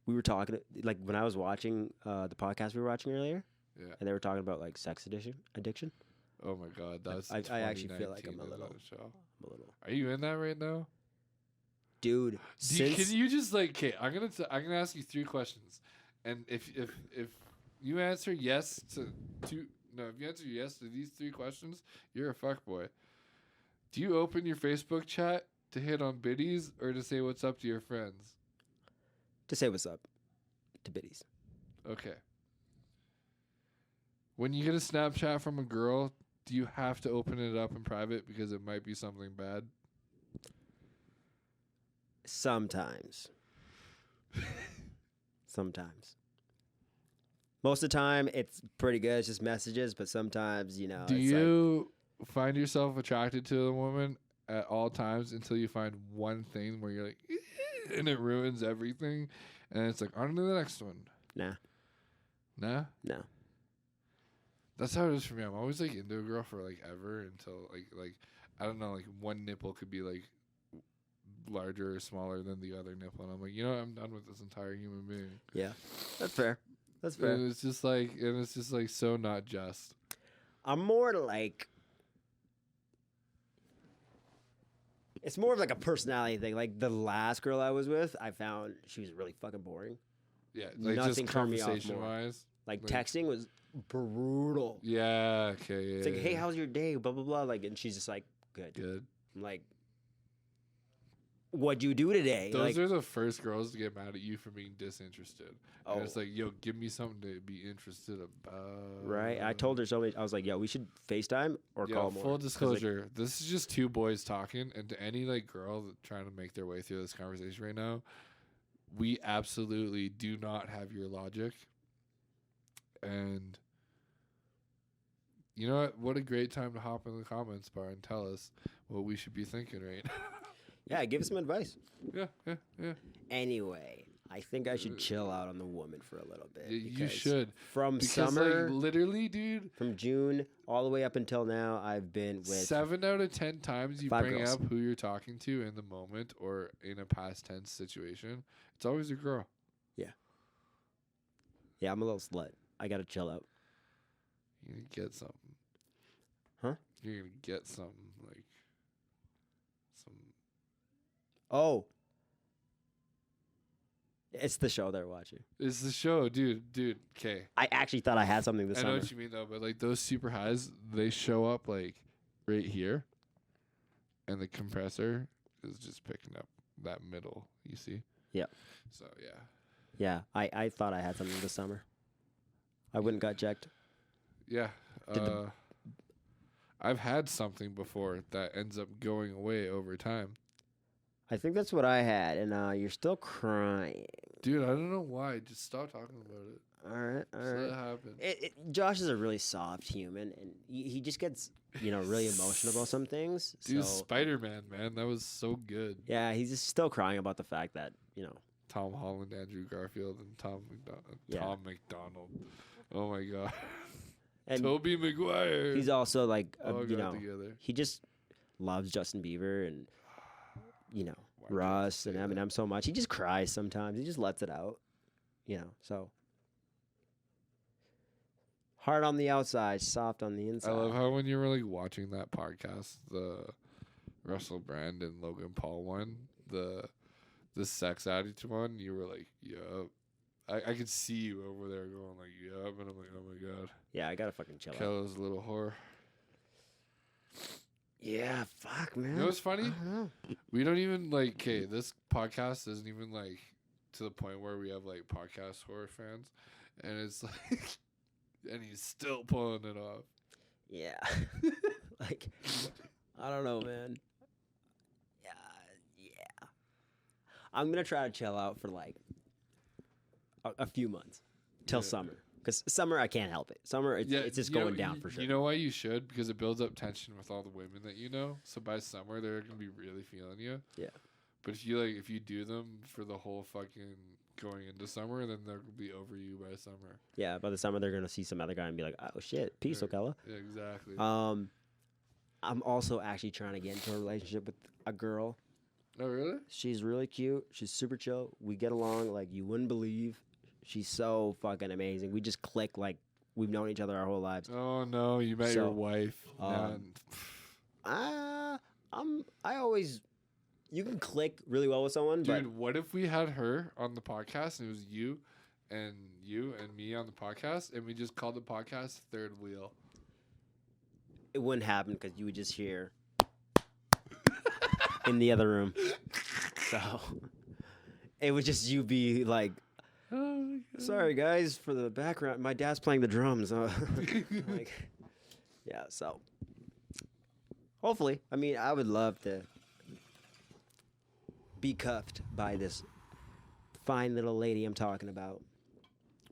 we were talking, like when I was watching the podcast we were watching earlier, Yeah. and they were talking about like sex addiction. Oh my god, that's I actually feel like I'm a 2019 little- show. I'm a little, Are you in that right now? dude. Can you just like? Okay, I'm gonna ask you 3 questions, and if you answer yes to two, no, if you answer yes to these 3 questions, you're a fuckboy. Do you open your Facebook chat to hit on biddies or to say what's up to your friends? to say what's up to biddies. Okay. When you get a Snapchat from a girl, do you have to open it up in private because it might be something bad? Sometimes. Sometimes. Most of the time, it's pretty good. It's just messages, but sometimes, Do it's you find yourself attracted to a woman at all times until you find one thing where you're like, and it ruins everything, and it's like, on to the next one? Nah. Nah? No. That's how it is for me. I'm always like into a girl for like ever until like I don't know, like one nipple could be like larger or smaller than the other nipple, and I'm like, I'm done with this entire human being. Yeah. That's fair. That's fair. And it's just like so not just. I'm more like... It's more of like a personality thing. Like the last girl I was with, I found she was really fucking boring. Yeah, like Nothing just turned me off conversation more. wise. Like texting was brutal. Yeah. Okay. Yeah. It's like, hey, yeah. how's your day? Blah, blah, blah. Like, and she's just like, good. Good. I'm like, what'd you do today? Those like, are the first girls to get mad at you for being disinterested. Oh. And it's like, yo, give me something to be interested about. right? I told her so many. I was like, yo, we should FaceTime or Yo, call more. full 'Cause, like, disclosure, this is just 2 boys talking, and to any like girl that trying to make their way through this conversation right now, we absolutely do not have your logic. And you know what a great time to hop in the comments bar and tell us what we should be thinking right now. yeah, give us some advice. Yeah. Anyway, I think I should chill out on the woman for a little bit. You because should. From Because summer, like literally, dude, from June all the way up until now, I've been with 7 out of 10 times you 5 bring girls. up who you're talking to in the moment or in a past tense situation, it's always a girl. Yeah, I'm a little slut. I gotta chill out. You're gonna get something. Huh? You're gonna get something like some. Oh. It's the show they're watching. It's the show, dude. Okay, I actually thought I had something this I know summer. what you mean though, but like those super highs, they show up like right here, and the compressor is just picking up that middle. You see? Yeah. So yeah. Yeah, I thought I had something this summer. I went and got checked. Yeah. Did the- I've had something before that ends up going away over time. I think that's what I had, and you're still crying. Dude, I don't know why. Just stop talking about it. All right, all Just let right. it happen. Josh is a really soft human, and he just gets, really emotional about some things. Dude, So Spider-Man, man, that was so good. yeah, he's just still crying about the fact that Tom Holland, Andrew Garfield, and Tom Yeah. McDonald. Oh my god. and Toby Maguire. he's also like all got together. he just loves Justin Bieber and Why Russ can't and you say Eminem so much. He just cries sometimes. He just lets it out. So hard on the outside, soft on the that? inside. I love how when you were like watching that podcast, the Russell Brand and Logan Paul one, the sex addict one, you were like, yup. I could see you over there going like, yup, and I'm like, oh my god. Yeah, I gotta fucking chill out. Kello's a little whore. Yeah, fuck, man. You know what's funny? I don't know. We don't even like. Okay, this podcast isn't even like to the point where we have like podcast horror fans, and it's like, and he's still pulling it off. Yeah. Like, I don't know, man. Yeah. I'm gonna try to chill out for like a few months till summer. Because summer, I can't help it. Summer, it's just going down for sure. You know why you should? Because it builds up tension with all the women that you know. So by summer, they're gonna be really feeling you. Yeah. But if you do them for the whole fucking going into summer, then they'll be over you by summer. Yeah, by the summer, they're gonna see some other guy and be like, "Oh shit, peace, Okello." Yeah, exactly. I'm also actually trying to get into a relationship with a girl. Oh really? She's really cute. She's super chill. We get along like you wouldn't believe. She's so fucking amazing. We just click like we've known each other our whole lives. Oh no, you met your wife. You can click really well with someone, Dude, what if we had her on the podcast and it was you and me on the podcast and we just called the podcast Third Wheel? it wouldn't happen because you would just hear in the other room. So it would just you be like, Oh, sorry guys for the background. My dad's playing the drums. Like, yeah. So hopefully, I mean, I would love to be cuffed by this fine little lady I'm talking about.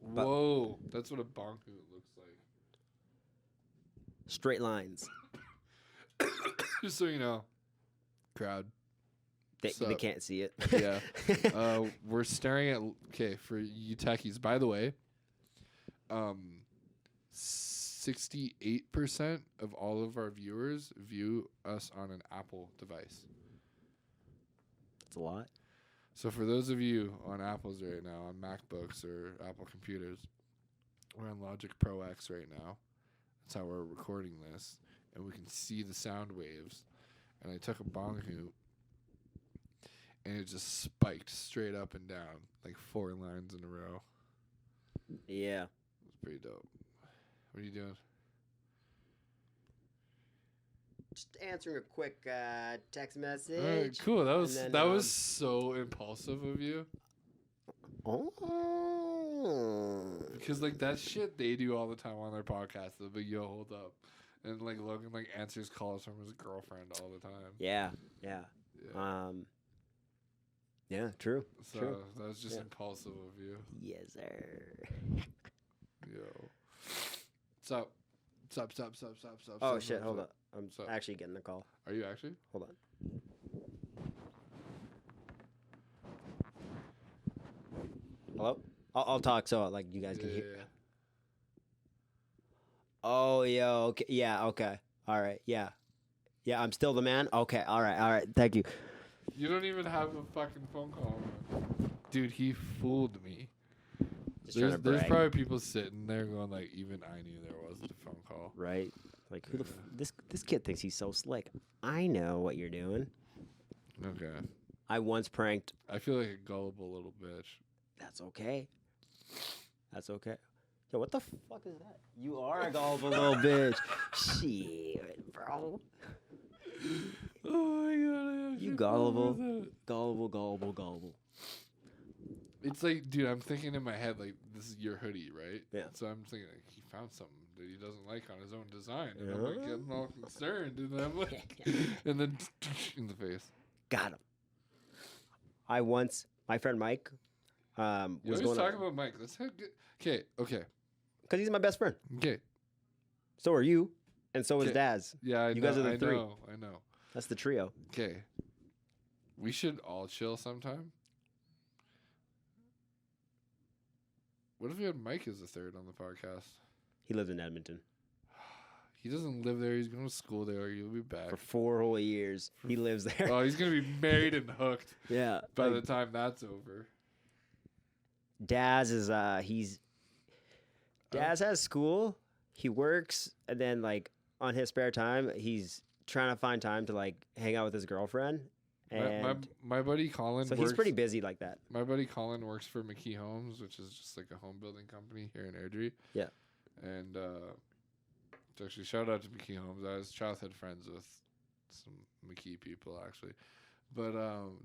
Whoa, that's what a bonk looks like. Straight lines. Just so you know, crowd. They Sup? can't see it. Yeah. We're staring at, okay, for you techies, by the way, 68% of all of our viewers view us on an Apple device. That's a lot. So for those of you on Apples right now, on MacBooks or Apple computers, we're on Logic Pro X right now. That's how we're recording this. And we can see the sound waves. And I took a bong hoop, and it just spiked straight up and down, like 4 lines in a row. Yeah. It was pretty dope. What are you doing? Just answering a quick text message. All right, cool. That was then, that was so impulsive of you. Oh. Because like that shit they do all the time on their podcast. They'll be, yo, hold up. And like Logan like answers calls from his girlfriend all the time. Yeah. Yeah. Yeah, true. So true. that was just impulsive of you. Yes, sir. Yo. Stop. Oh, shit, hold up. up. I'm Sup? actually getting a call. Are you actually? Hold on. Hello? I'll talk so like you guys can hear. Yeah. Oh, yo, okay. Yeah, okay. All right, yeah. Yeah, I'm still the man? Okay, all right. Thank you. You don't even have a fucking phone call. Dude, he fooled me. Just trying to There's brag, probably people sitting there going like, even I knew there wasn't a phone call. right? Like, who this kid thinks he's so slick. I know what you're doing. Okay. I once pranked. I feel like a gullible little bitch. That's okay. That's okay. Yo, what the fuck is that? You are a gullible little bitch. Shit, bro. Oh my god. You gullible. It's like, dude, I'm thinking in my head, like, this is your hoodie, right? Yeah. So I'm thinking, like, he found something that he doesn't like on his own design. And I'm like getting all concerned. And then I'm like, and then in the face. Got him. My friend Mike, You was always going talk about Mike. Let's have good. Okay. because he's my best friend. Okay. So are you, and so is Okay. Daz. Yeah, You guys are the three. I know. That's the trio. Okay. We should all chill sometime. What if we had Mike as the third on the podcast? He lives in Edmonton He doesn't live there. He's going to school there. He'll be back. for 4 whole years. He lives there. Oh, he's going to be married and hooked Yeah. by the time that's over. Daz is Daz has school. He works, and then like on his spare time, he's trying to find time to like hang out with his girlfriend. And My buddy Colin so works, he's pretty busy like that. My buddy Colin works for McKee Homes, which is just like a home building company here in Airdrie. Yeah. And so actually shout out to McKee Homes. I was childhood friends with some McKee people actually. But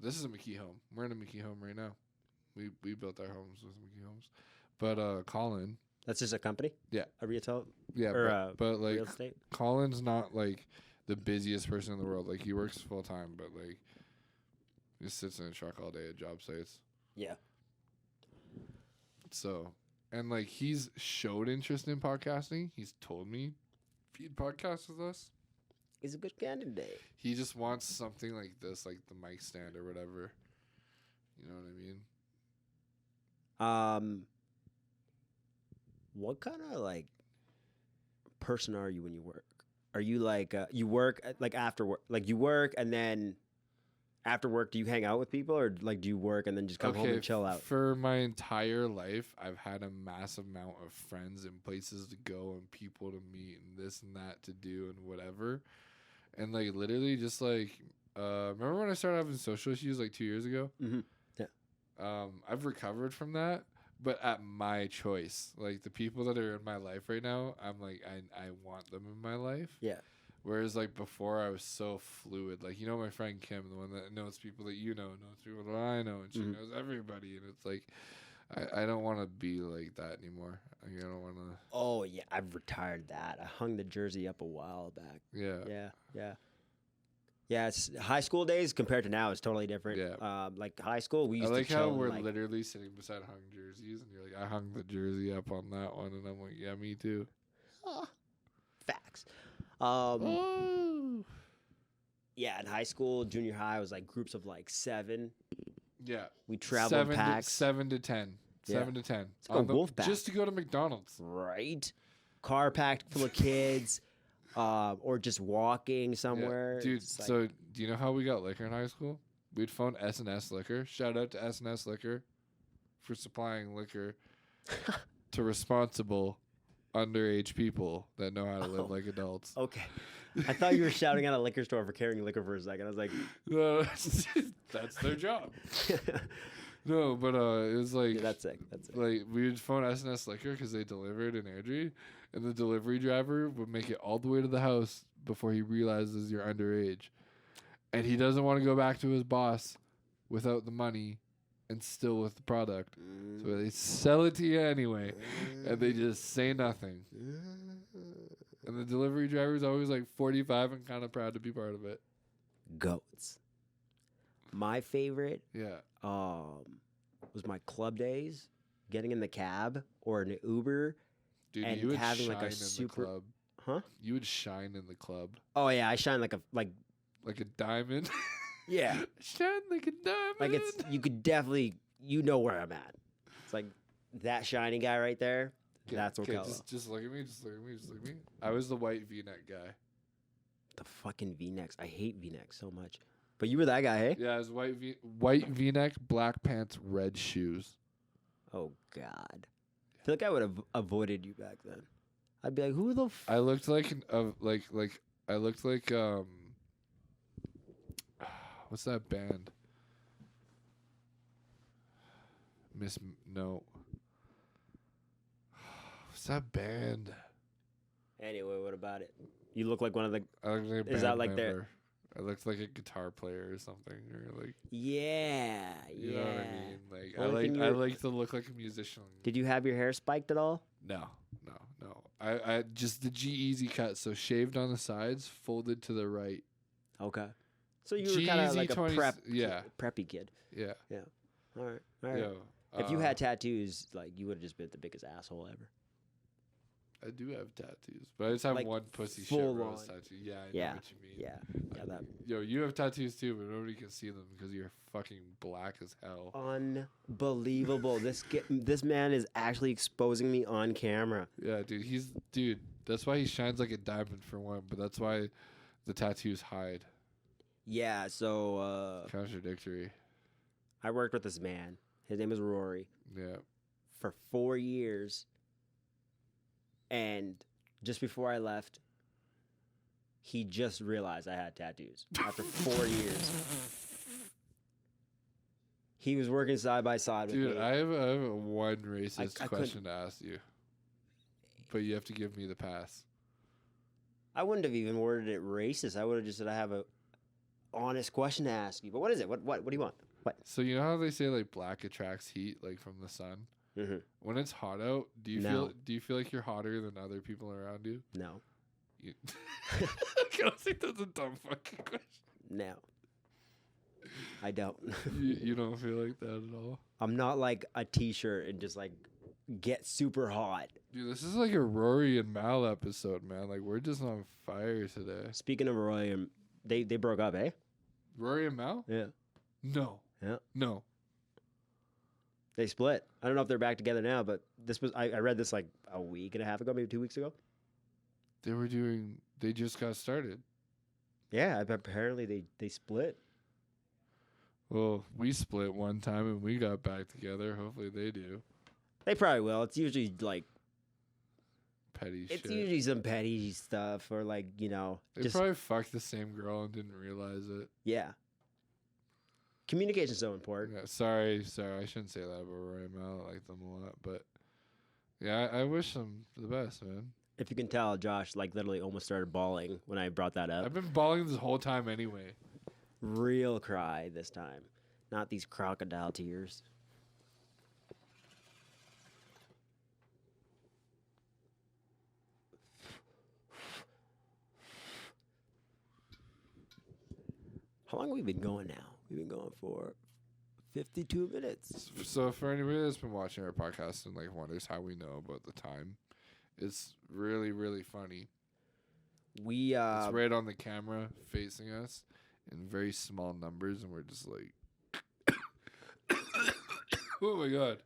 this is a McKee home. We're in a McKee home right now. We built our homes with McKee Homes. But Colin, That's just a company. Yeah. A retail. yeah, Or, but like real estate. Colin's not like the busiest person in the world. Like he works full time, but like he just sits in a truck all day at job sites. Yeah. So, and like he's showed interest in podcasting. He's told me if he'd podcast with us. He's a good candidate. He just wants something like this, like the mic stand or whatever. You know what I mean? What kind of like person are you when you work? Are you like you work like after work? Like you work and then after work, do you hang out with people, or like do you work and then just come home and chill out? For my entire life, I've had a massive amount of friends and places to go and people to meet and this and that to do and whatever. And like literally just like remember when I started having social issues like 2 years ago? Mm-hmm. Yeah. I've recovered from that, but at my choice. Like the people that are in my life right now, I'm like I want them in my life. Yeah. Whereas like before I was so fluid. Like, you know, my friend Kim, the one that knows people that you know, knows people that I know, and she knows everybody, and it's like I don't want to be like that anymore. Like, I don't want to. Oh yeah, I've retired that. I hung the jersey up a while back. Yeah. Yeah, it's high school days compared to now is totally different. Yeah. Like high school, we I used like to chill how we're like, literally sitting beside hung jerseys, and you're like, I hung the jersey up on that one, and I'm like, yeah, me too. facts. Oh. Yeah, in high school, junior high was like groups of like 7. Yeah. We traveled packs. 7 to 10. Yeah. 7 to 10. Let's go Wolfpack. Just to go to McDonald's. Right. Car packed full of kids, or just walking somewhere. Yeah. Dude, It's like, so do you know how we got liquor in high school? We'd phone S&S Liquor. Shout out to S&S Liquor for supplying liquor to responsible underage people that know how to live like adults. okay. I thought you were shouting at a liquor store for carrying liquor for a second. I was like, No, that's their job. No, but it was like yeah, that's sick. That's sick. like we would phone S&S Liquor because they delivered in Airdrie, and the delivery driver would make it all the way to the house before he realizes you're underage, and he doesn't want to go back to his boss without the money and still with the product, so they sell it to you anyway, and they just say nothing. And the delivery driver's always like 45 and kind of proud to be part of it. Goats. My favorite Yeah. was my club days, getting in the cab or an Uber. Dude, And you would having, shine like, a in super- the club. Huh? You would shine in the club. Oh yeah, I shine like Like a diamond. yeah. Shine like a diamond. Like it's you could definitely know where I'm at. It's like that shiny guy right there. Okay, That's okay, Okello. just look at me. Just look at me. Just look at me. I was the white V-neck guy. The fucking V-necks. I hate V-necks so much. But you were that guy, hey? Yeah, I was white V-neck, black pants, red shoes. Oh God. I feel like I would have avoided you back then. I'd be like, who the f-? I looked like I looked like what's that band? No. What's that band? Anyway, what about it? You look like one of the I looked like a Is that band like their- member. I looked like a guitar player or something, or like Yeah. you know what I mean. Like Only thing I you're- like to look like a musician. Did you have your hair spiked at all? No. I just the G-Eazy cut, so shaved on the sides, folded to the right. Okay. So you were kind of G-Eazy like a 20s prep yeah. preppy kid. Yeah. All right. Yeah. If you had tattoos, like you would have just been the biggest asshole ever. I do have tattoos, but I just have Like, one pussy shit full rose on. tattoo. Yeah, I know Yeah. what you mean. Yeah. That Yo, you have tattoos too, but nobody can see them because you're fucking black as hell. unbelievable. This man is actually exposing me on camera. Yeah, dude. That's why he shines like a diamond for one, but that's why the tattoos hide. Yeah. So Contradictory. I worked with this man. His name is Rory. Yeah. For 4 years. And just before I left, he just realized I had tattoos after 4 years. He was working side by side with me. Dude, I have a one racist I question to ask you, but you have to give me the pass. I wouldn't have even worded it racist. I would have just said I have a honest question to ask you. But what is it? What do you want? What? So you know how they say like black attracts heat like from the sun? Mm-hmm. When it's hot out, do you feel like you're hotter than other people around you? No. I don't think that's a dumb fucking question. No. I don't. You don't feel like that at all? I'm not like a t-shirt and just like get super hot. Dude, this is like a Rory and Mal episode, man. Like we're just on fire today. Speaking of Roy, they broke up, eh? Rory and Mal? Yeah. No. Yeah. No. They split. I don't know if they're back together now, but I read this like a week and a half ago, maybe 2 weeks ago. They just got started. Yeah, apparently they split. Well, we split one time and we got back together. Hopefully they do. They probably will. It's usually like Petty shit. it's usually some petty stuff or like, you know, They just probably fucked the same girl and didn't realize it. yeah. Communication's so important. Yeah, sorry. I shouldn't say that about Rory and Mal. I like them a lot, but yeah, I wish them the best, man. If you can tell, Josh like literally almost started bawling when I brought that up. I've been bawling this whole time anyway. Real cry this time, not these crocodile tears. How long have we been going now? We've been going for 52 minutes. So for anybody that's been watching our podcast and like wonders how we know about the time, it's really, really funny. We It's right on the camera facing us in very small numbers, and we're just like, oh my god.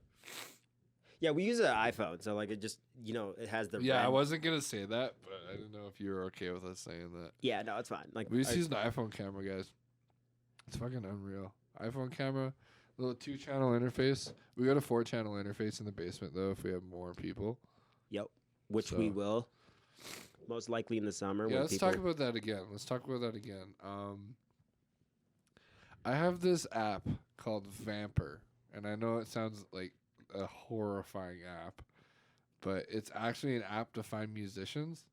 yeah, we use an iPhone, so like it just it has the Yeah, red. I wasn't gonna say that, but I didn't know if you were okay with us saying that. Yeah, no, it's fine. Like We just use an iPhone camera, guys. It's fucking unreal. iPhone camera, little 2-channel interface. We got a 4-channel interface in the basement though. If we have more people, yep, which So- we will most likely in the summer. yeah. when Let's people, talk about that again. I have this app called Vamper, and I know it sounds like a horrifying app, but it's actually an app to find musicians.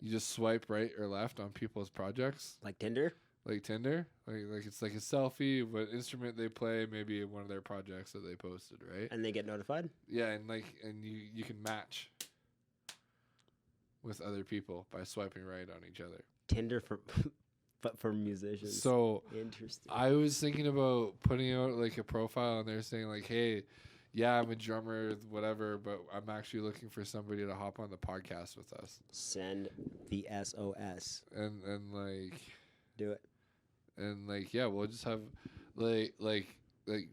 You just swipe right or left on people's projects, like Tinder. like Tinder. Like it's like a selfie, what instrument they play, maybe one of their projects that they posted, right? And they get notified. Yeah, and you can match with other people by swiping right on each other. Tinder for but for musicians. So Interesting. I was thinking about putting out like a profile on there saying like, hey, yeah, I'm a drummer, whatever, but I'm actually looking for somebody to hop on the podcast with us. Send the SOS. And like Do it. and like yeah, we'll just have like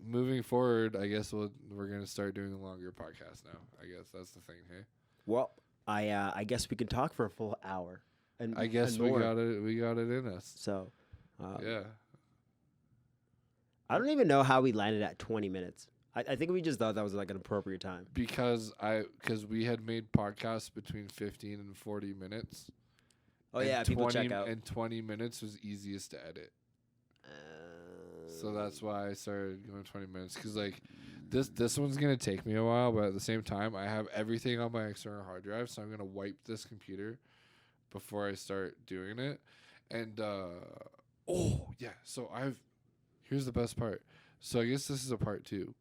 moving forward, I guess we're gonna start doing a longer podcast now. I guess that's the thing, hey. Well, I guess we can talk for a full hour. And I guess and we more. got it in us. So, Yeah. I don't even know how we landed at 20 minutes. I think we just thought that was like an appropriate time. Because we had made podcasts between 15 and 40 minutes. Oh and yeah, people check out. And 20 minutes was easiest to edit. So that's why I started going 20 minutes. Because like this one's going to take me a while, but at the same time, I have everything on my external hard drive. So I'm going to wipe this computer before I start doing it. And, oh, yeah. So here's the best part. So I guess this is a part 2.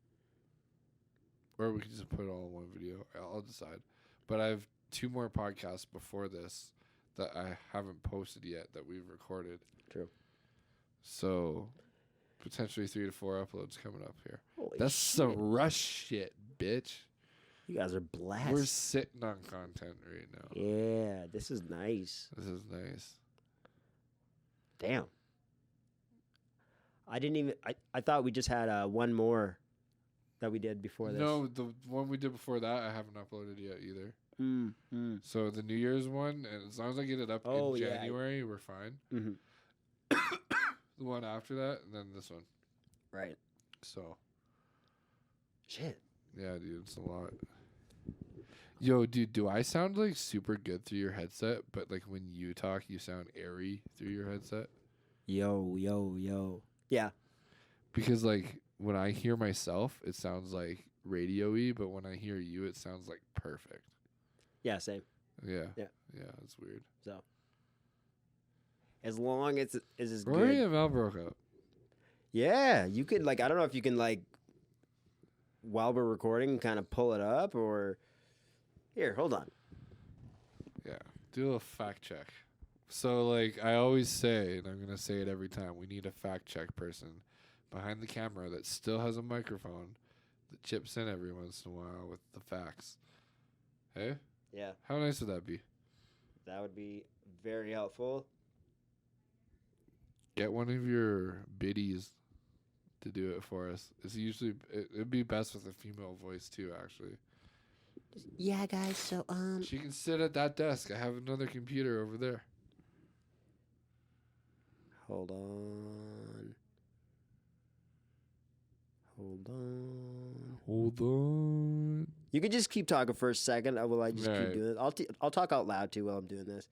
Or we could just put it all in one video. I'll decide. But I have 2 more podcasts before this that I haven't posted yet that we've recorded. True. So potentially 3 to 4 uploads coming up here. Holy That's shit. some rush shit, bitch. You guys are blessed. We're sitting on content right now. Yeah, this is nice. This is nice. Damn. I didn't even. I thought we just had one more that we did before this. No, the one we did before that, I haven't uploaded yet either. So the New Year's one, and as long as I get it up in January, we're fine. Mm-hmm. The one after that, and then this one. Right. So. Shit. Yeah, dude, it's a lot. Yo, dude, do I sound like super good through your headset? But like when you talk, you sound airy through your headset? Yo. Yeah. Because like when I hear myself, it sounds like radio-y, but when I hear you, it sounds like perfect. Yeah, same. Yeah. Yeah. Yeah, it's weird. So. As long as it is as Rory good. and Val broke up. Yeah, you could like I don't know if you can like while we're recording kind of pull it up or here, hold on. Yeah. Do a little fact check. So like I always say, and I'm gonna say it every time, we need a fact check person behind the camera that still has a microphone that chips in every once in a while with the facts. Hey? Yeah, How nice would that be? that would be very helpful. Get one of your biddies to do it for us. It's usually it'd be best with a female voice too, actually. Yeah, guys. So She can sit at that desk. I have another computer over there. hold on. Hold on. You can just keep talking for a second. Will I just Right. keep doing it? I'll talk out loud too while I'm doing this.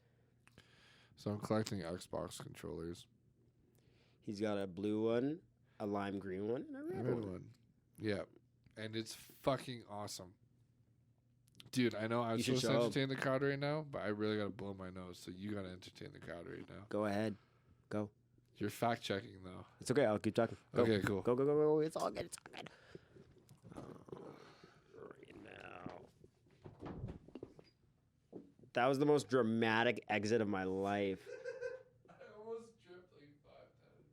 So I'm collecting Xbox controllers. He's got a blue one, a lime green one, and a red one. Yeah. And it's fucking awesome. Dude, I know I'm You should supposed to show 'em. entertain the crowd right now, but I really gotta blow my nose, so you gotta entertain the crowd right now. Go ahead. Go. You're fact checking though. It's okay. I'll keep talking. Go. Okay, cool. Go. It's all good. It's all good. Right now. That was the most dramatic exit of my life. I almost tripped like 5 times.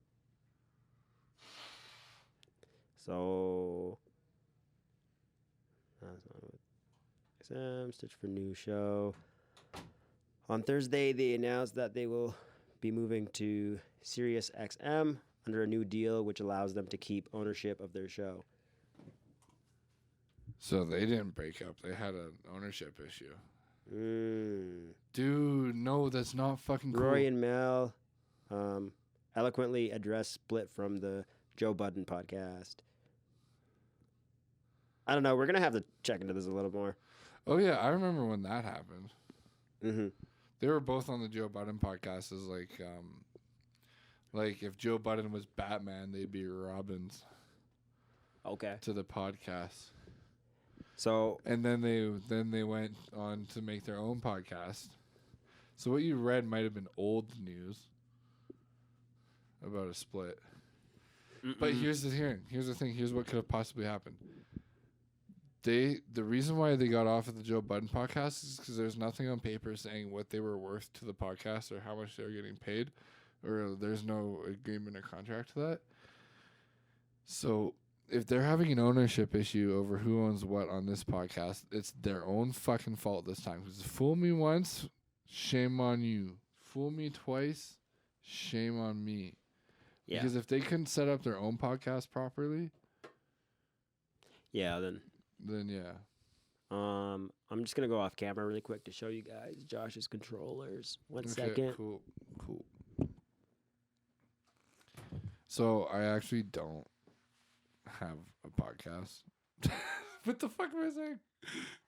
So. That's not what- Exam, Stitch for new show. On Thursday, they announced that they will be moving to Sirius XM under a new deal, which allows them to keep ownership of their show. So they didn't break up. They had an ownership issue. Mm. Dude, no, that's not fucking cool. Rory and Mel eloquently addressed split from the Joe Budden podcast. I don't know. We're going to have to check into this a little more. Oh, yeah, I remember when that happened. Mm-hmm. They were both on the Joe Budden podcast as like if Joe Budden was Batman, they'd be Robins Okay. to the podcast. So, And then they went on to make their own podcast. So what you read might have been old news about a split. But here's the thing. Here's what could have possibly happened. The reason why they got off of the Joe Budden podcast is because there's nothing on paper saying what they were worth to the podcast or how much they were getting paid, or there's no agreement or contract to that. So if they're having an ownership issue over who owns what on this podcast, it's their own fucking fault this time. Because fool me once, shame on you. Fool me twice, shame on me. yeah. Because if they couldn't set up their own podcast properly, Yeah, then yeah. I'm just going to go off camera really quick to show you guys Josh's controllers. One second. Cool. So I actually don't have a podcast. What the fuck am I saying?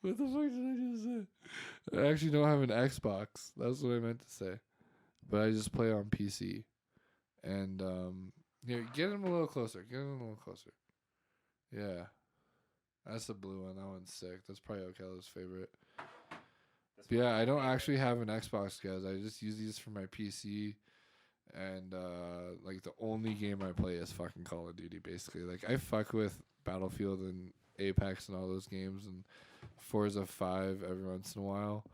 What the fuck did I just say? I actually don't have an Xbox. That's what I meant to say. But I just play on PC. And here, get him a little closer. Yeah. That's the blue one. That one's sick. That's probably Okello's favorite. But yeah, I don't actually have an Xbox, guys. I just use these for my PC. And like the only game I play is fucking Call of Duty, basically. Like I fuck with Battlefield and Apex and all those games and Forza 5 every once in a while.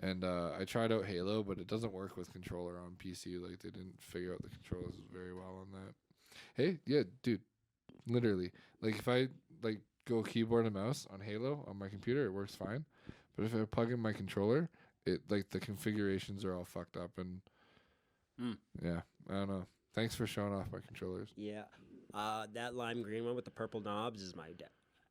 And I tried out Halo, but it doesn't work with controller on PC. Like they didn't figure out the controllers very well on that. Hey, yeah, dude. Literally, like if I like go keyboard and mouse on Halo on my computer, it works fine. But if I plug in my controller, it like the configurations are all fucked up and yeah, I don't know. Thanks for showing off my controllers. Yeah. That lime green one with the purple knobs is my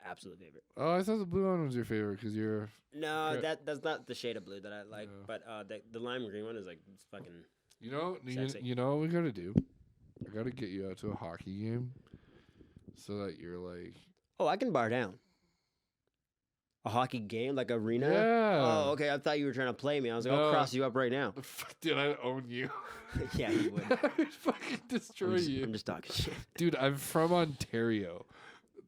absolute favorite. Oh, I thought the blue one was your favorite because you're. No, Okay. that's not the shade of blue that I like. Yeah. But the lime green one is like it's fucking. You know, Sexy. you know what we gotta do? I gotta get you out to a hockey game, so that you're like. Oh, I can bar down. A hockey game, like arena? Yeah. Oh, okay. I thought you were trying to play me. I was like, I'll No. cross you up right now. Dude, I own you. Yeah, you would. I would fucking destroy you. I'm just talking shit. Dude, I'm from Ontario.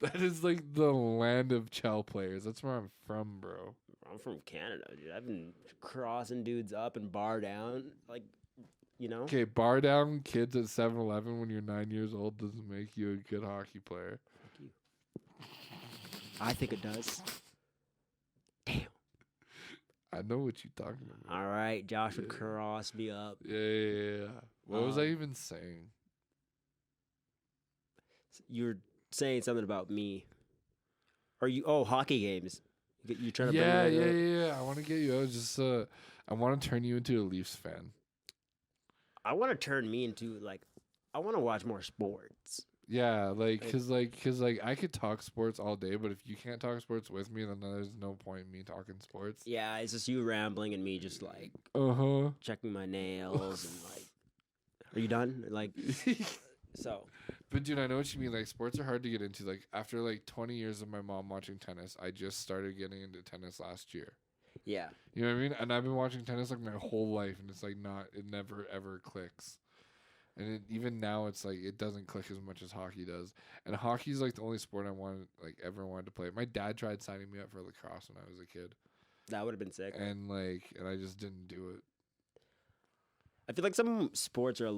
That is like the land of Chell players. That's where I'm from, bro. I'm from Canada, dude. I've been crossing dudes up and bar down, like, you know. Okay, bar down kids at 7-Eleven when you're 9 years old doesn't make you a good hockey player. Fuck you. I think it does. Damn. I know what you're talking about. All right, Josh would cross me up. Yeah. What was I even saying? You were saying something about me. Or you? Oh, hockey games. You're trying to Yeah, bring me over. yeah. I want to get you out. Just I want to turn you into a Leafs fan. I want to turn me into like. I want to watch more sports. Yeah, cause I could talk sports all day, but if you can't talk sports with me, then there's no point in me talking sports. Yeah, it's just you rambling and me just like checking my nails and like. Are you done? Like, so. But dude, I know what you mean. Like, sports are hard to get into. Like, after like 20 years of my mom watching tennis, I just started getting into tennis last year. Yeah. You know what I mean? And I've been watching tennis like my whole life, and it's like it never ever clicks. And even now, it's like it doesn't click as much as hockey does. And hockey's like the only sport I ever wanted to play. My dad tried signing me up for lacrosse when I was a kid. That would have been sick. And I just didn't do it. I feel like some sports are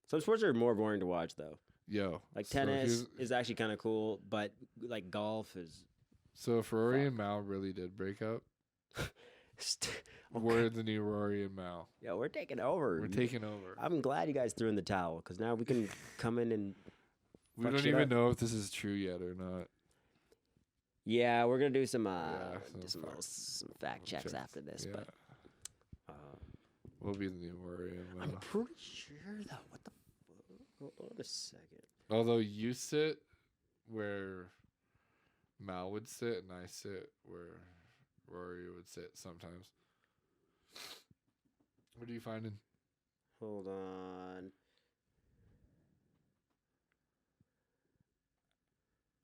some sports are more boring to watch though. Yo, Like so tennis is actually kind of cool, but like golf is. So if Rory and Mal really did break up, we're the new Rory and Mal. Yeah, we're taking over. We're taking over. I'm glad you guys threw in the towel because now we can come in and. We fuck don't shit even up. know if this is true yet or not. Yeah, we're gonna do some some fact checks after this, but We'll be the new Rory and I'm Mal. pretty sure though. What the? Hold on a second. Although you sit where Mal would sit and I sit where Rory would sit sometimes. What are you finding? Hold on.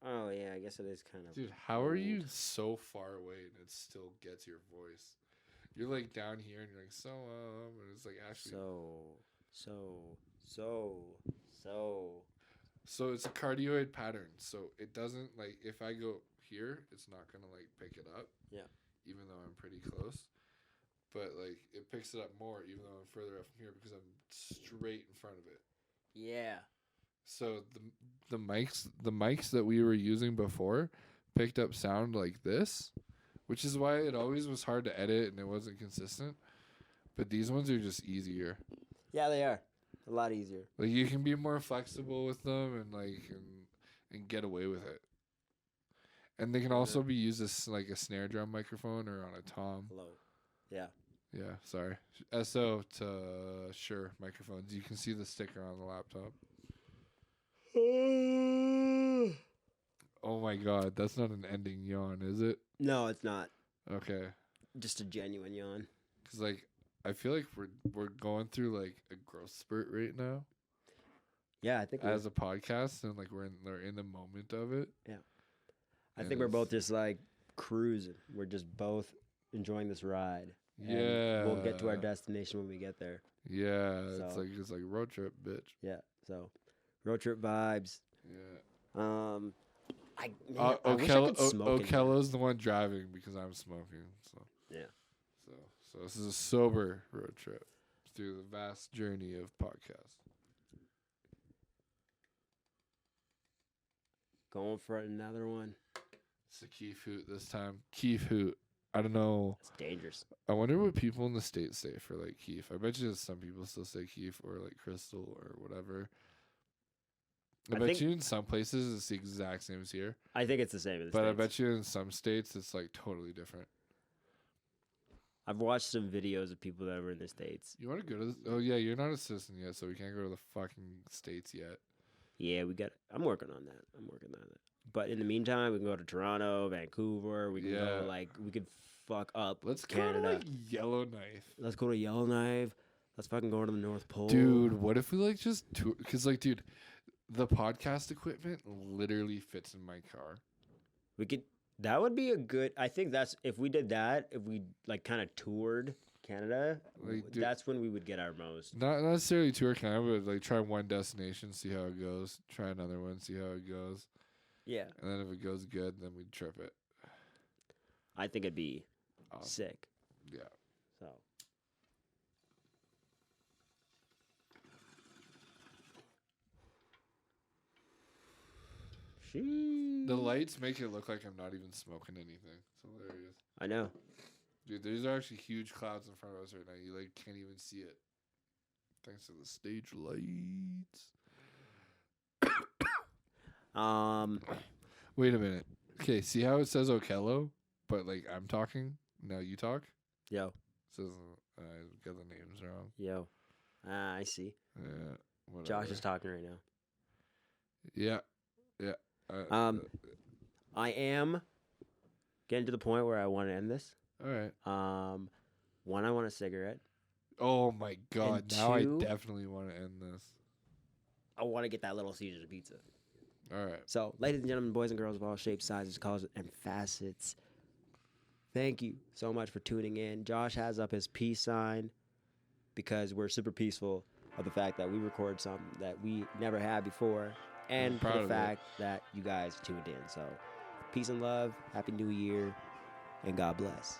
Oh yeah, I guess it is kind of. Dude, how are you so far away and it still gets your voice? You're like down here and you're like, and it's like actually. So it's a cardioid pattern. So it doesn't like if I go here, it's not gonna like pick it up. Yeah. Even though I'm pretty close. But like it picks it up more even though I'm further up from here because I'm straight in front of it. Yeah. So the mics that we were using before picked up sound like this, which is why it always was hard to edit and it wasn't consistent. But these ones are just easier. Yeah, they are. A lot easier. Like you can be more flexible with them and get away with it. And they can also be used as like a snare drum microphone or on a tom. Hello. Yeah. Yeah, sorry. SO to Shure microphones. You can see the sticker on the laptop. Oh my god, that's not an ending yawn, is it? No, it's not. Okay. Just a genuine yawn. Cuz like I feel like we're going through like a growth spurt right now Yeah, I think as a podcast and like we're in the moment of it. Yeah. I And think we're it's- both just like cruising. We're just both enjoying this ride. And Yeah. we'll get to our destination when we get there. Yeah, So- it's like road trip, bitch. Yeah. So, road trip vibes. Yeah. I wish I could smoke. in here. Okello's the one driving because I'm smoking. So Yeah. So this is a sober road trip through the vast journey of podcast. Going for another one. It's a Keef Hoot this time. Keef Hoot. I don't know. It's dangerous. I wonder what people in the States say for like Keef. I bet you some people still say Keef or like Crystal or whatever. I I bet think- you in some places it's the exact same as here, I think it's the same in the but I States. bet you in some states it's like totally different. I've watched some videos of people that were in the States. You want to go to? Oh yeah, you're not a citizen yet, so we can't go to the fucking states yet. Yeah, I'm working on that. But in the meantime, we can go to Toronto, Vancouver. We can go we could fuck up Let's Canada. go to like Yellowknife. Let's go to Yellowknife. Let's fucking go to the North Pole. Dude, what if we like just tour? Because like, dude, the podcast equipment literally fits in my car. We could. That would be a good. I think that's if we did that. If we like kind of toured Canada, Like, dude, that's when we would get our most. not necessarily tour Canada, but like try one destination, see how it goes. Try another one, see how it goes. Yeah, And then if it goes good, then we trip it. I think it'd be Awesome. sick. Yeah. So. The lights make it look like I'm not even smoking anything. It's hilarious. I know. Dude, these are actually huge clouds in front of us right now. You like can't even see it. Thanks to the stage lights. Wait a minute. Okay, see how it says Okello, but like I'm talking, now you talk? Yo, It says I got the names wrong. yo. I see. Yeah. Whatever. Josh is talking right now. Yeah. Yeah. I am getting to the point where I want to end this. All right. One, I want a cigarette. Oh my god. And Now two- I definitely want to end this. I want to get that Little Caesars pizza. All right. So, ladies and gentlemen, boys and girls of all shapes, sizes, colors, and facets, thank you so much for tuning in. Josh has up his peace sign because we're super peaceful of the fact that we record something that we never had before, and for proud the of it. fact that you guys tuned in. So, peace and love, happy new year, and God bless.